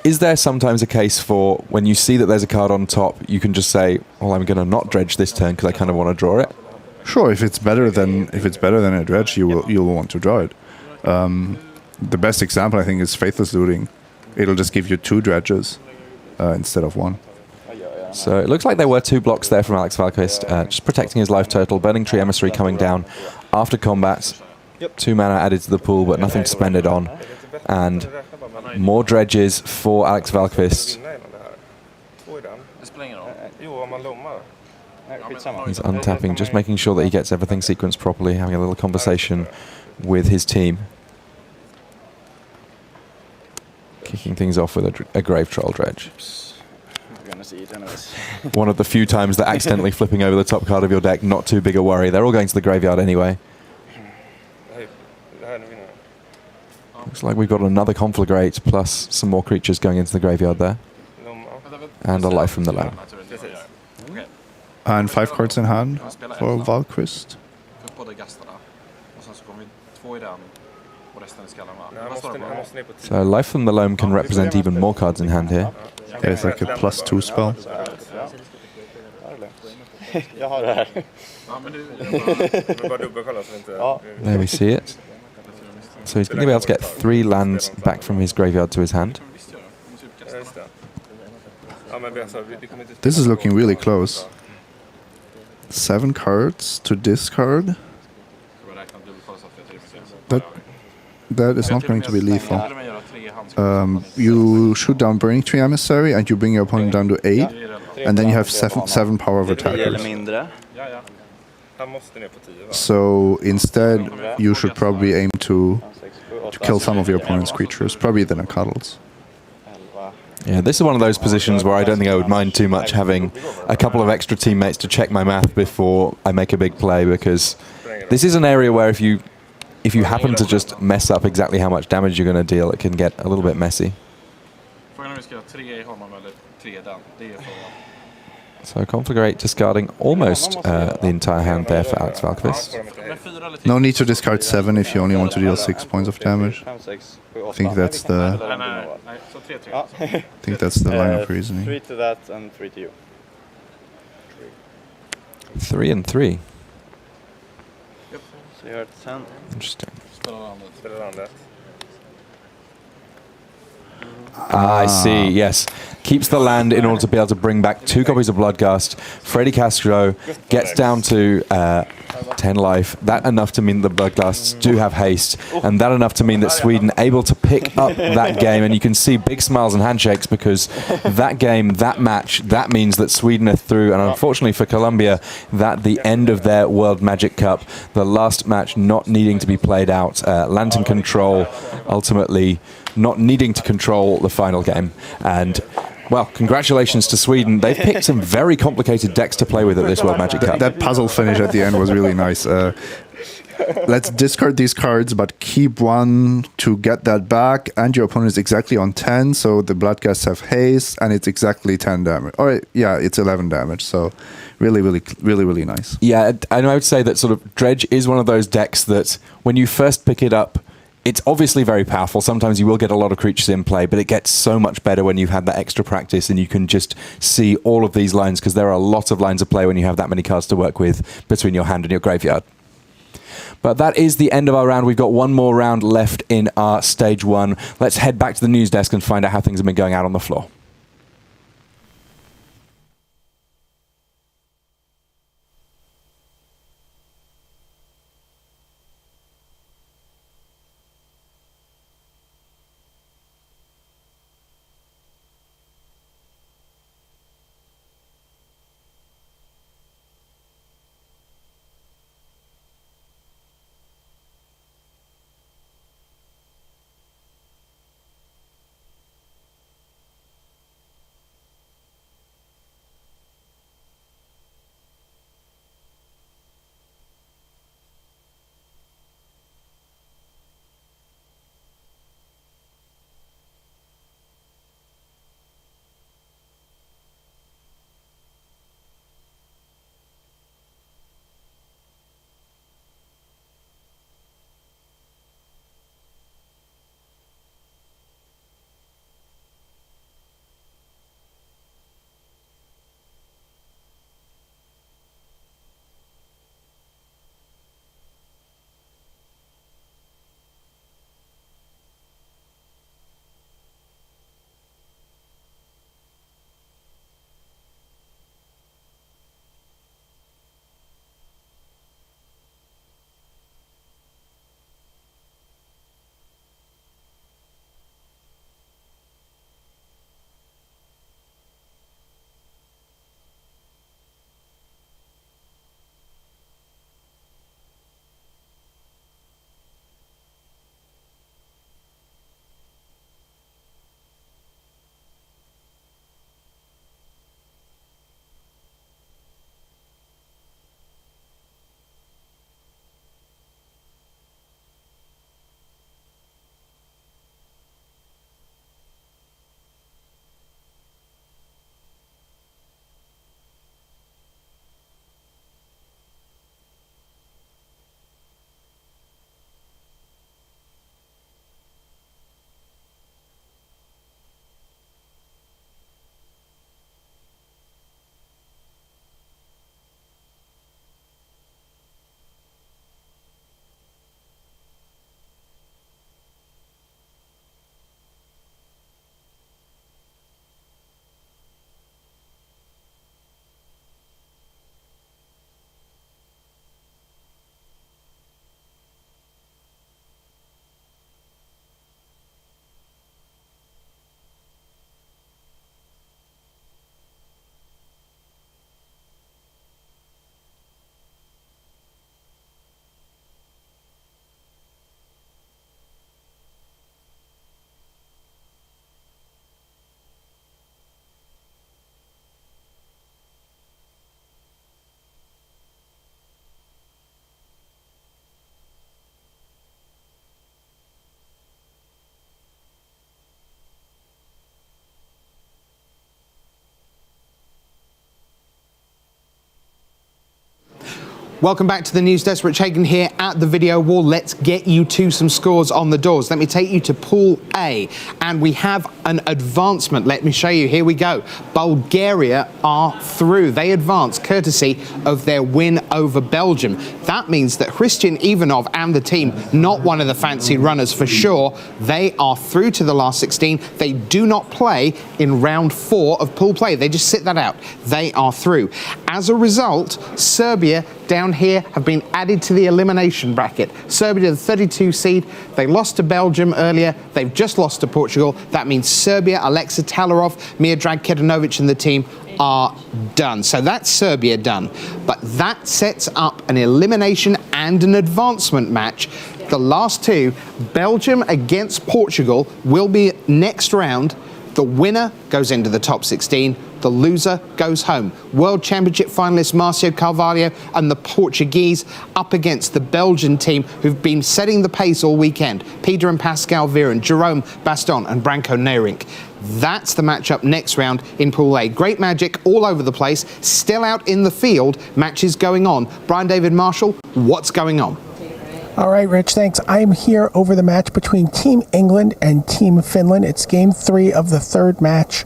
S1: Is there sometimes a case for when you see that there's a card on top, you can just say, "Well, I'm going to not dredge this turn because I kind of want to draw it"?
S2: Sure, if it's better than a dredge, you'll want to draw it. The best example I think is Faithless Looting. It'll just give you 2 dredges instead of 1.
S1: So it looks like there were 2 blocks there from Alex Valkyst, just protecting his life total. Burning Tree Emissary coming down after combat. 2 mana added to the pool, but nothing to spend it on. And more dredges for Alex Valkyst. He's untapping, just making sure that he gets everything sequenced properly, having a little conversation with his team. Kicking things off with a Grave Troll Dredge. One of the few times that accidentally flipping over the top card of your deck, not too big a worry. They're all going to the graveyard anyway. Looks like we've got another Conflagrate plus some more creatures going into the graveyard there. And a Life from the Loam.
S2: And 5 cards in hand for Valkyst.
S1: So Life from the Loam can represent even more cards in hand here.
S2: Yeah, it's like a +2 spell.
S6: Jag har det här.
S1: There we see it. So he's going to be able to get 3 lands back from his graveyard to his hand.
S2: This is looking really close. 7 cards to discard. That is not going to be lethal. You shoot down Burning Tree Emissary and you bring your opponent down to 8, and then you have 7 power of attackers. So instead, you should probably aim to kill some of your opponent's creatures, probably the Nakadals.
S1: Yeah, this is one of those positions where I don't think I would mind too much having a couple of extra teammates to check my math before I make a big play, because this is an area where if you happen to just mess up exactly how much damage you're going to deal, it can get a little bit messy. So Conflagrate discarding almost the entire hand there for Alex Valkyst.
S2: No need to discard 7 if you only want to deal 6 points of damage. I think that's the line of reasoning.
S6: 3 to that and 3 to you.
S1: 3 and 3.
S6: So you're at 10.
S1: Interesting. I see, yes. keeps the land in order to be able to bring back 2 copies of Bloodgast. Freddy Castro gets down to 10 life. That enough to mean the Bloodgasts do have haste, and that enough to mean that Sweden able to pick up that game. And you can see big smiles and handshakes, because that game, that match, that means that Sweden are through. And unfortunately for Colombia, that the end of their World Magic Cup, the last match not needing to be played out. Lantern Control ultimately not needing to control the final game. And well, congratulations to Sweden. They've picked some very complicated decks to play with at this World Magic Cup.
S2: That puzzle finish at the end was really nice. Let's discard these cards, but keep 1 to get that back. And your opponent is exactly on 10, so the Bloodgasts have haste, and it's exactly 10 damage. Or yeah, it's 11 damage. So really nice.
S1: Yeah, and I would say that sort of Dredge is one of those decks that when you first pick it up, it's obviously very powerful. Sometimes you will get a lot of creatures in play, but it gets so much better when you've had that extra practice and you can just see all of these lines, because there are a lot of lines of play when you have that many cards to work with between your hand and your graveyard. But that is the end of our round. We've got one more round left in our stage 1. Let's head back to the news desk and find out how things have been going out on the floor.
S7: Welcome back to the news desk. Rich Hagan here at the video wall. Let's get you to some scores on the doors. Let me take you to Pool A, and we have an advancement. Let me show you. Here we go. Bulgaria are through. They advance courtesy of their win over Belgium. That means that Christian Ivanov and the team, not one of the fancy runners for sure, they are through to the last 16. They do not play in round 4 of pool play. They just sit that out. They are through. As a result, Serbia down here have been added to the elimination bracket. Serbia, the 32 seed, they lost to Belgium earlier. They've just lost to Portugal. That means Serbia, Aleksa Talarov, Miodrag Kedanovic and the team are done. So that's Serbia done. But that sets up an elimination and an advancement match. The last two, Belgium against Portugal, will be next round. The winner goes into the top 16. The loser goes home. World Championship finalists Marcio Carvalho and the Portuguese up against the Belgian team who've been setting the pace all weekend. Peter and Pascal Viren, Jerome Baston and Branko Nerink. That's the matchup next round in Pool A. Great magic all over the place. Still out in the field. Matches going on. Brian David Marshall, what's going on?
S8: All right, Rich, thanks. I'm here over the match between Team England and Team Finland. It's game 3 of the 3rd match,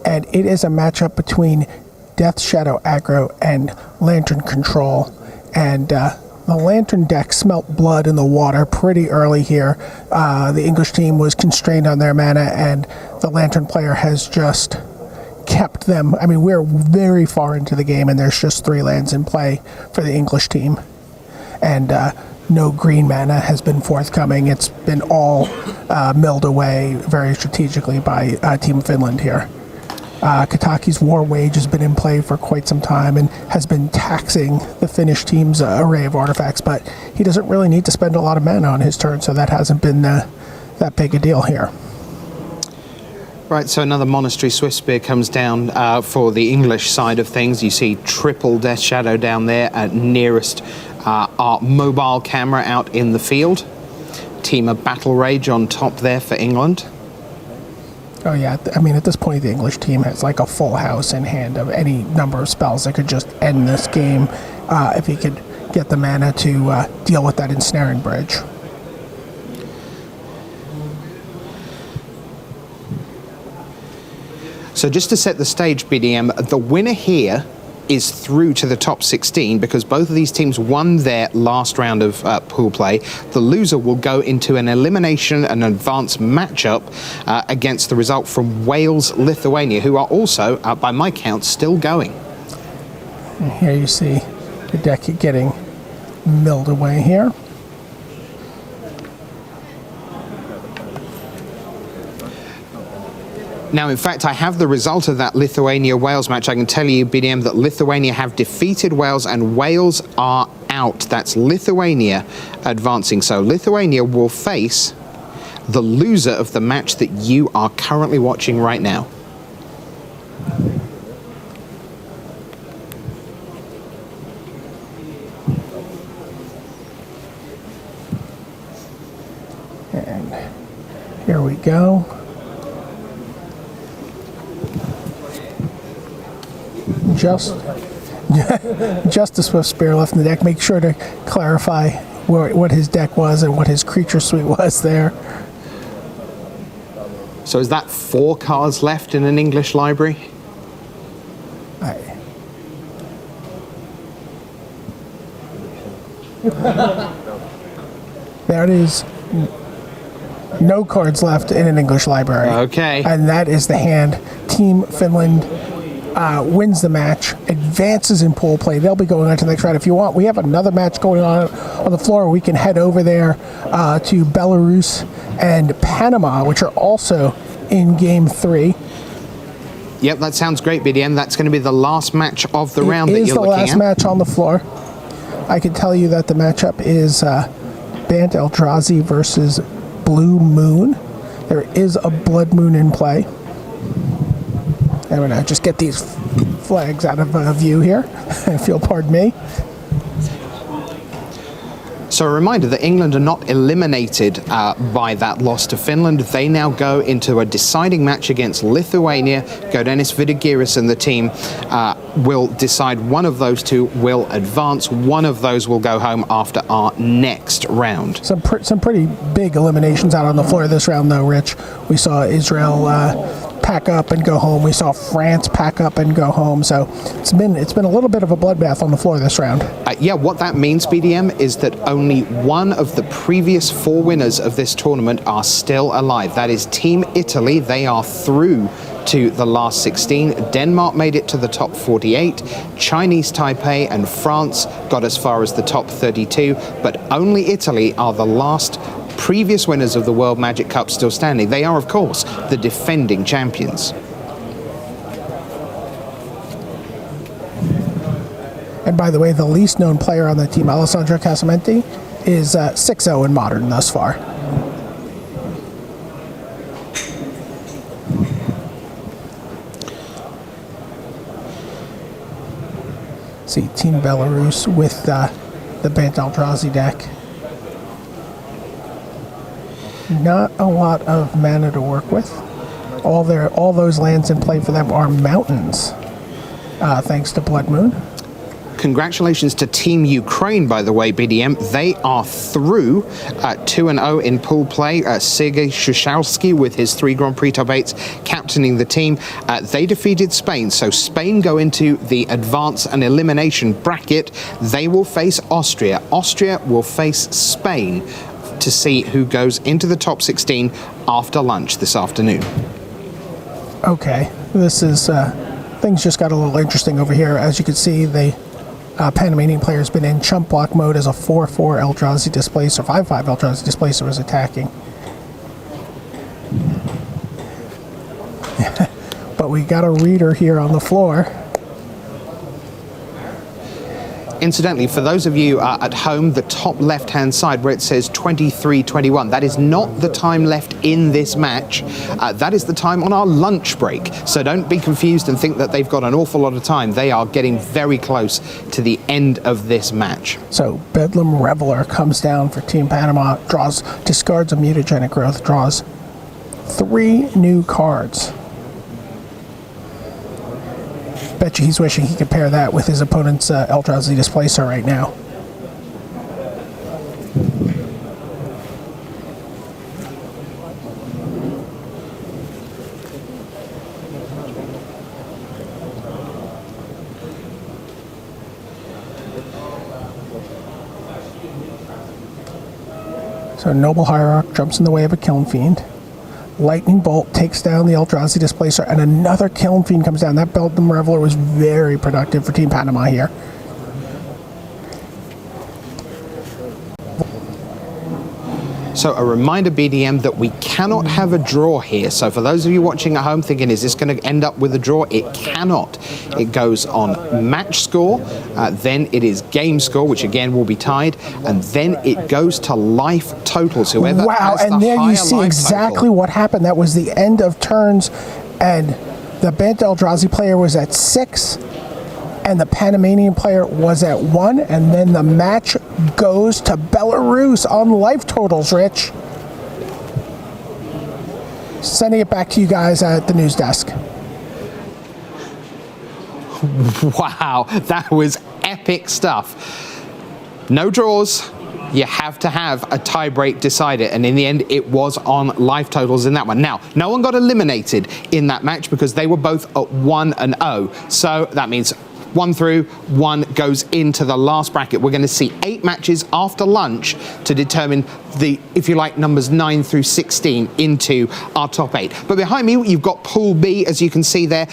S8: and it is a matchup between Death Shadow Aggro and Lantern Control. And the Lantern deck smelt blood in the water pretty early here. The English team was constrained on their mana, and the Lantern player has just kept them. I mean, we're very far into the game, and there's just 3 lands in play for the English team. And no green mana has been forthcoming. It's been all milled away very strategically by Team Finland here. Kataki's War Wage has been in play for quite some time and has been taxing the Finnish team's array of artifacts, but he doesn't really need to spend a lot of mana on his turn, so that hasn't been that big a deal here.
S7: Right, so another Monastery Swiftspear comes down for the English side of things. You see triple Death Shadow down there at nearest our mobile camera out in the field. Team of Battle Rage on top there for England.
S8: Oh yeah, I mean, at this point the English team has like a full house in hand of any number of spells that could just end this game if he could get the mana to deal with that Ensnaring Bridge.
S7: So just to set the stage, BDM, the winner here is through to the top 16 because both of these teams won their last round of pool play. The loser will go into an elimination and advanced matchup against the result from Wales, Lithuania, who are also, by my count, still going.
S8: And here you see the deck getting milled away here.
S7: Now, in fact, I have the result of that Lithuania-Wales match. I can tell you, BDM, that Lithuania have defeated Wales and Wales are out. That's Lithuania advancing. So Lithuania will face the loser of the match that you are currently watching right now.
S8: And here we go. Just a Swiftspear left in the deck. Make sure to clarify what his deck was and what his creature suite was there.
S7: So is that 4 cards left in an English library?
S8: There it is. No cards left in an English library.
S7: Okay.
S8: And that is the hand. Team Finland wins the match, advances in pool play. They'll be going on to the next round. If you want, we have another match going on the floor. We can head over there to Belarus and Panama, which are also in game 3.
S7: Yep, that sounds great, BDM. That's going to be the last match of the round that you're looking at.
S8: It is the last match on the floor. I can tell you that the matchup is Bant Eldrazi versus Blue Moon. There is a Blood Moon in play. I'm going to just get these flags out of view here, if you'll pardon me.
S7: So a reminder that England are not eliminated by that loss to Finland. They now go into a deciding match against Lithuania. Godenis Vidigiris and the team will decide one of those two will advance. One of those will go home after our next round.
S8: Some pretty big eliminations out on the floor this round, though, Rich. We saw Israel pack up and go home. We saw France pack up and go home. So it's been a little bit of a bloodbath on the floor this round.
S7: Yeah, what that means, BDM, is that only one of the previous 4 winners of this tournament are still alive. That is Team Italy. They are through to the last 16. Denmark made it to the top 48. Chinese Taipei and France got as far as the top 32, but only Italy are the last previous winners of the World Magic Cup still standing. They are, of course, the defending champions.
S8: And by the way, the least known player on the team, Alessandro Casamenti, is 6-0 in Modern thus far. See, Team Belarus with the Bant Eldrazi deck. Not a lot of mana to work with. All those lands in play for them are mountains, thanks to Blood Moon.
S7: Congratulations to Team Ukraine, by the way, BDM. They are through 2-0 in pool play. Sergei Shushalsky with his 3 Grand Prix top 8s captaining the team. They defeated Spain, so Spain go into the advance and elimination bracket. They will face Austria. Austria will face Spain to see who goes into the top 16 after lunch this afternoon.
S8: Okay, this is things just got a little interesting over here. As you can see, the Panamanian player has been in chump block mode as a 4-4 Eldrazi Displacer, 5-5 Eldrazi Displacer was attacking. But we got a reader here on the floor.
S7: Incidentally, for those of you at home, the top left-hand side where it says 23:21, that is not the time left in this match. That is the time on our lunch break. So don't be confused and think that they've got an awful lot of time. They are getting very close to the end of this match.
S8: So Bedlam Reveler comes down for Team Panama, discards a Mutagenic Growth, draws 3 new cards. Bet you he's wishing he could pair that with his opponent's Eldrazi Displacer right now. So Noble Hierarch jumps in the way of a Kiln Fiend. Lightning Bolt takes down the Eldrazi Displacer, and another Kiln Fiend comes down. That Bedlam Reveler was very productive for Team Panama here.
S7: So a reminder, BDM, that we cannot have a draw here. So for those of you watching at home thinking, is this going to end up with a draw? It cannot. It goes on match score, then it is game score, which again will be tied, and then it goes to life totals. Whoever
S8: wow,
S7: has
S8: and
S7: the
S8: there
S7: higher
S8: you see
S7: life
S8: exactly
S7: total.
S8: what happened. That was the end of turns, and the Bant Eldrazi player was at 6, and the Panamanian player was at 1, and then the match goes to Belarus on life totals, Rich. Sending it back to you guys at the news desk.
S7: Wow, that was epic stuff. No draws. You have to have a tie-break decider, and in the end it was on life totals in that one. Now, no one got eliminated in that match because they were both at 1-0, so that means 1 through, 1 goes into the last bracket. We're going to see 8 matches after lunch to determine the, if you like, numbers 9 through 16 into our top 8. But behind me, you've got Pool B, as you can see there.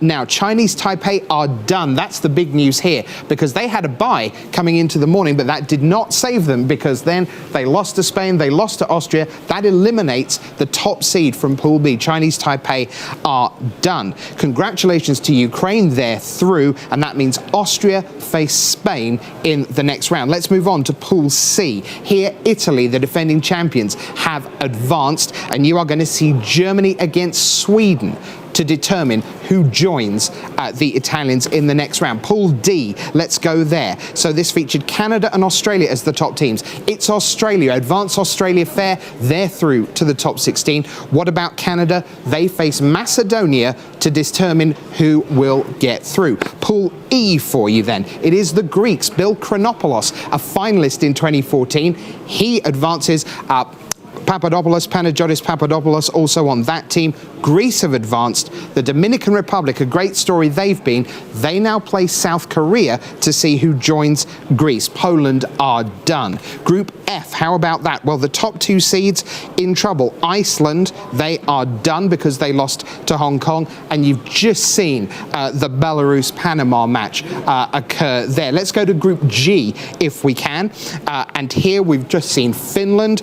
S7: Now, Chinese Taipei are done. That's the big news here, because they had a bye coming into the morning, but that did not save them, because then they lost to Spain, they lost to Austria. That eliminates the top seed from Pool B. Chinese Taipei are done. Congratulations to Ukraine, they're through, and that means Austria face Spain in the next round. Let's move on to Pool C. Here, Italy, the defending champions, have advanced, and you are going to see Germany against Sweden. to determine who joins the Italians in the next round. Pool D, let's go there. So this featured Canada and Australia as the top teams. It's Australia, Advanced Australia Fair, they're through to the top 16. What about Canada? They face Macedonia to determine who will get through. Pool E for you then. It is the Greeks. Bill Chronopoulos, a finalist in 2014. He advances Panagiotis Papadopoulos also on that team. Greece have advanced. The Dominican Republic, a great story they've been. They now play South Korea to see who joins Greece. Poland are done. Group F, how about that? Well, the top two seeds in trouble. Iceland, they are done because they lost to Hong Kong. And you've just seen the Belarus-Panama match occur there. Let's go to Group G if we can. And here we've just seen Finland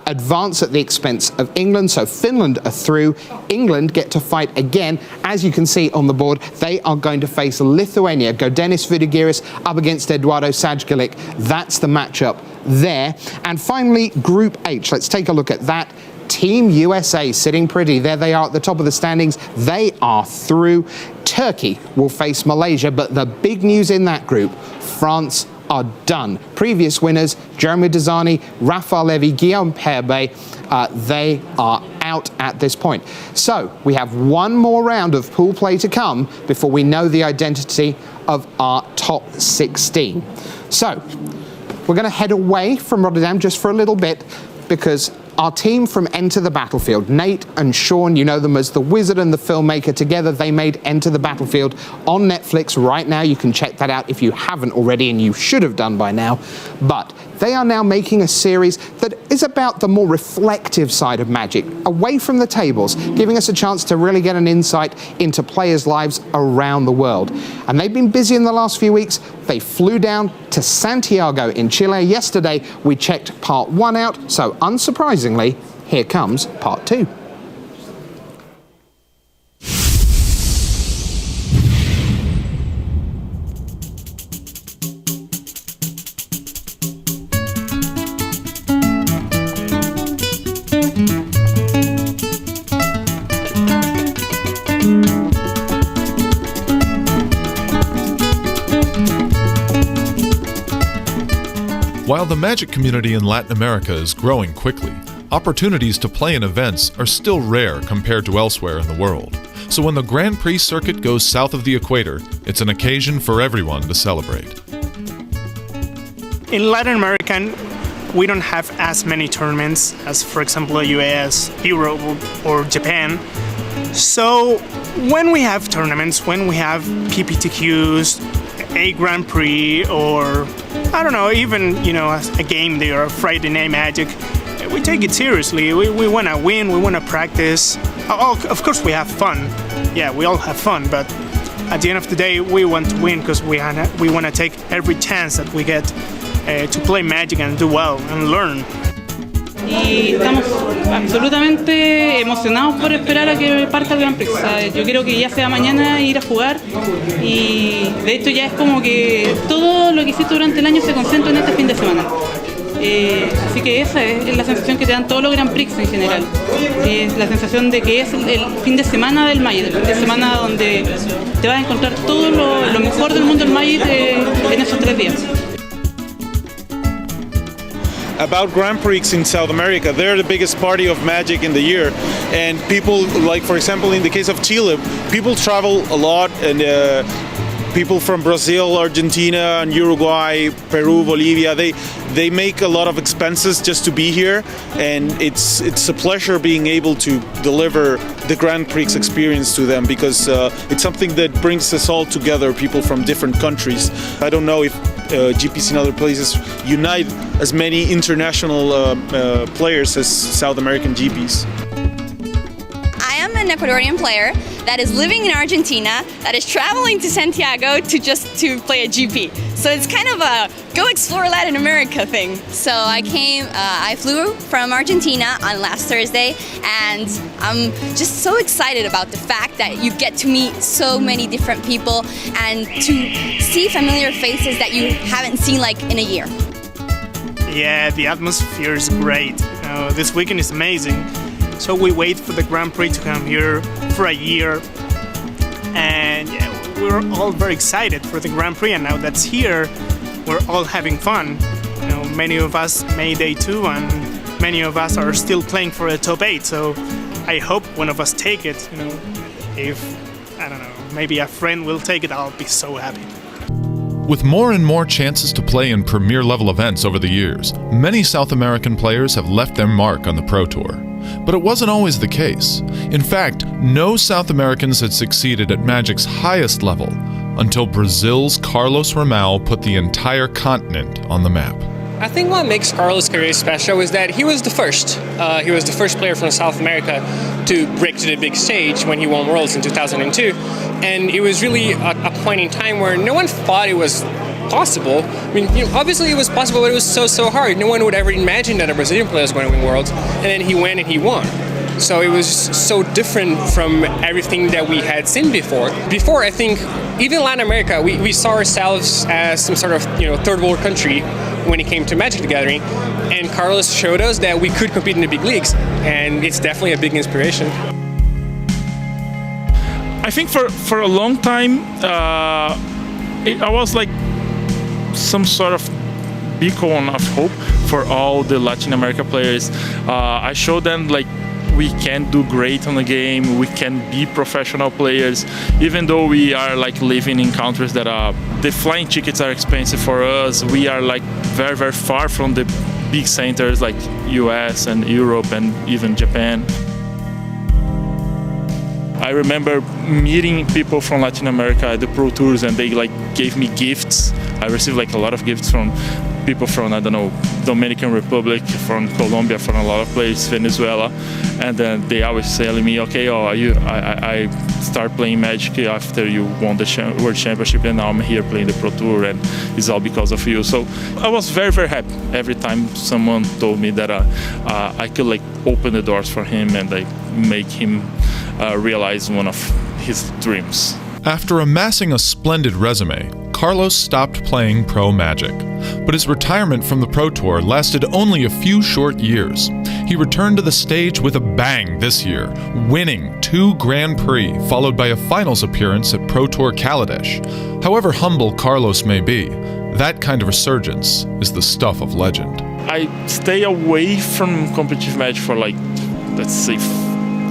S7: advance at the expense of England. So Finland are through. England get to fight again. As you can see on the board, they are going to face Lithuania. Godenis Vidugiris up against Eduardo Sajgalic. That's the matchup there. And finally, Group H. Let's take a look at that. Team USA sitting pretty. There they are at the top of the standings. They are through. Turkey will face Malaysia, but the big news in that group, France are done. Previous winners, Jeremy Desani, Rafael Levy, Guillaume Perbe, they are out at this point. So we have one more round of pool play to come before we know the identity of our top 16. So we're going to head away from Rotterdam just for a little bit because our team from Enter the Battlefield, Nate and Sean, you know them as the wizard and the filmmaker, together they made Enter the Battlefield on Netflix right now. You can check that out if you haven't already, and you should have done by now. But they are now making a series that is about the more reflective side of Magic, away from the tables, giving us a chance to really get an insight into players' lives around the world. And they've been busy in the last few weeks. They flew down to Santiago in Chile. Yesterday, we checked part 1 out, so unsurprisingly, here comes part 2.
S9: While the Magic community in Latin America is growing quickly, opportunities to play in events are still rare compared to elsewhere in the world. So when the Grand Prix circuit goes south of the equator, it's an occasion for everyone to celebrate.
S10: In Latin America, we don't have as many tournaments as, for example, the US, Europe, or Japan. So when we have tournaments, when we have PPTQs, a Grand Prix, or I don't know, even, a game day or a Friday Night Magic, we take it seriously. We want to win, we want to practice. Of course we have fun. Yeah, we all have fun, but at the end of the day, we want to win because we want to take every chance that we get to play Magic and do well and learn.
S11: Y estamos absolutamente emocionados por esperar a que parta el Grand Prix. Yo quiero que ya sea mañana ir a jugar y de hecho ya es como que todo lo que hiciste durante el año se concentra en este fin de semana. Así que esa es la sensación que te dan todos los Grand Prix en general. Es la sensación de que es el fin de semana del Magic, el fin de semana donde te vas a encontrar todo lo mejor del mundo del Magic en esos 3 días.
S12: About Grand Prix in South America, they're the biggest party of Magic in the year, and people, like for example in the case of Chile, people travel a lot, and people from Brazil, Argentina, and Uruguay, Peru, Bolivia, they make a lot of expenses just to be here, and it's a pleasure being able to deliver the Grand Prix experience to them because it's something that brings us all together, people from different countries. I don't know if GPs in other places unite as many international players as South American GPs.
S13: I am an Ecuadorian player that is living in Argentina, that is traveling to Santiago to play a GP. So it's kind of a go explore Latin America thing. So I flew from Argentina on last Thursday, and I'm just so excited about the fact that you get to meet so many different people and to see familiar faces that you haven't seen like in a year.
S10: Yeah, the atmosphere is great. This weekend is amazing. So we wait for the Grand Prix to come here for a year. And yeah, we're all very excited for the Grand Prix, and now that's here, we're all having fun. You know, many of us made day 2, and many of us are still playing for the top 8. So I hope one of us take it. You know, if I don't know, maybe a friend will take it, I'll be so happy.
S9: With more and more chances to play in premier level events over the years, many South American players have left their mark on the Pro Tour. But it wasn't always the case. In fact, no South Americans had succeeded at Magic's highest level until Brazil's Carlos Ramal put the entire continent on the map.
S14: I think what makes Carlos' career special is that he was the first. He was the first player from South America to break to the big stage when he won Worlds in 2002. And it was really a point in time where no one thought it was possible. I mean, you know, obviously it was possible, but it was so hard. No one would ever imagine that a Brazilian player was going to win Worlds. And then he went and he won. So it was so different from everything that we had seen before. Before, I think, even Latin America, we saw ourselves as some sort of, you know, third world country when it came to Magic the Gathering. And Carlos showed us that we could compete in the big leagues. And it's definitely a big inspiration.
S12: I think for a long time, I was like some sort of beacon of hope for all the Latin America players. I showed them like we can do great on the game, we can be professional players, even though we are like living in countries that the flying tickets are expensive for us. We are like very far from the big centers like US and Europe and even Japan. I remember meeting people from Latin America at the Pro Tours, and they like gave me gifts. I received like a lot of gifts from people from, I don't know, Dominican Republic, from Colombia, from a lot of places, Venezuela, and then they always telling me, okay, I start playing Magic after you won the World Championship, and now I'm here playing the Pro Tour, and it's all because of you. So I was very happy every time someone told me that I could like open the doors for him and like make him realize one of his dreams.
S9: After amassing a splendid resume, Carlos stopped playing pro Magic. But his retirement from the Pro Tour lasted only a few short years. He returned to the stage with a bang this year, winning 2 Grand Prix, followed by a finals appearance at Pro Tour Kaladesh. However humble Carlos may be, that kind of resurgence is the stuff of legend.
S12: I stay away from competitive Magic for like, let's say,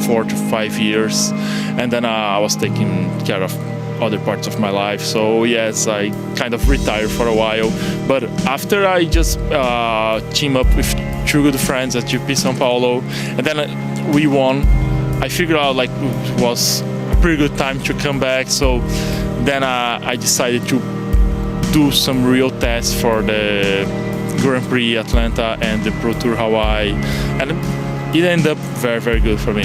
S12: 4 to 5 years, and then I was taking care of other parts of my life. So yes, I kind of retired for a while, but after I just teamed up with 2 good friends at GP São Paulo, and then we won, I figured out like it was a pretty good time to come back. So then I decided to do some real tests for the Grand Prix Atlanta and the Pro Tour Hawaii, and it ended up very good for me.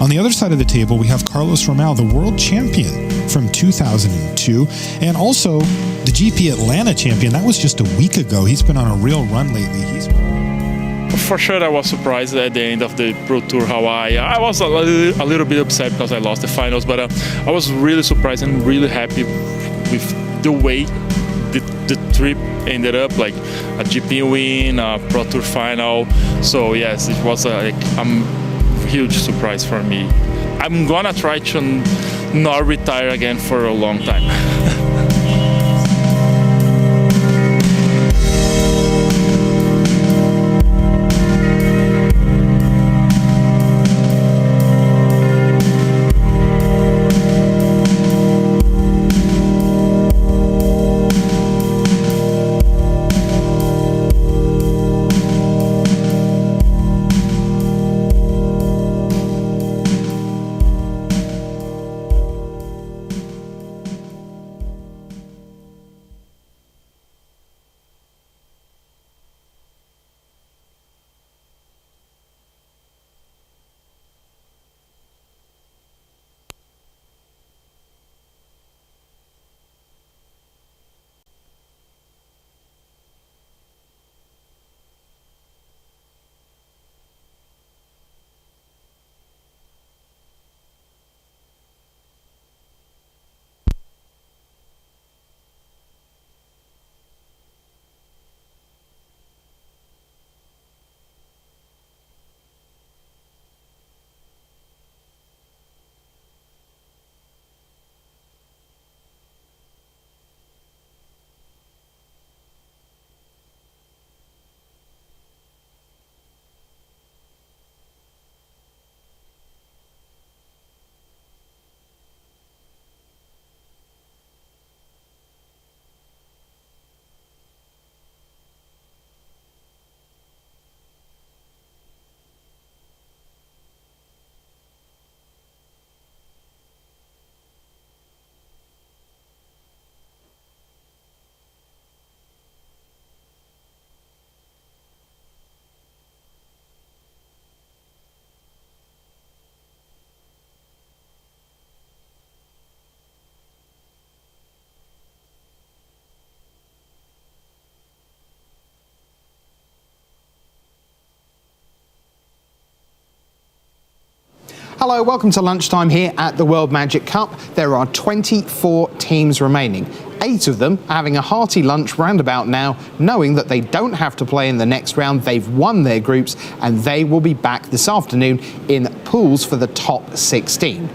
S15: On the other side of the table, we have Carlos Ramal, the world champion from 2002, and also the GP Atlanta champion. That was just a week ago. He's been on a real run lately.
S12: For sure, I was surprised at the end of the Pro Tour Hawaii. I was a little bit upset because I lost the finals, but I was really surprised and really happy with the way the trip ended up, like a GP win, a Pro Tour final. So yes, it was a huge surprise for me. I'm gonna try to not retire again for a long time.
S7: Hello, welcome to lunchtime here at the World Magic Cup. There are 24 teams remaining. 8 of them are having a hearty lunch roundabout now, knowing that they don't have to play in the next round. They've won their groups and they will be back this afternoon in pools for the top 16.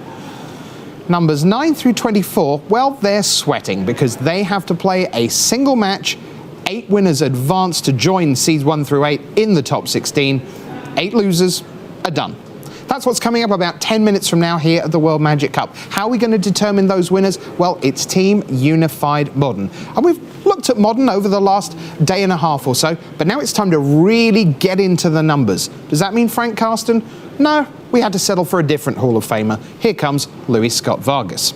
S7: Numbers 9 through 24, well, they're sweating because they have to play a single match. 8 winners advance to join seeds 1 through 8 in the top 16. 8 losers are done. That's what's coming up about 10 minutes from now here at the World Magic Cup. How are we going to determine those winners? Well, it's Team Unified Modern. And we've looked at Modern over the last day and a half or so, but now it's time to really get into the numbers. Does that mean Frank Karsten? No, we had to settle for a different Hall of Famer. Here comes Luis Scott Vargas.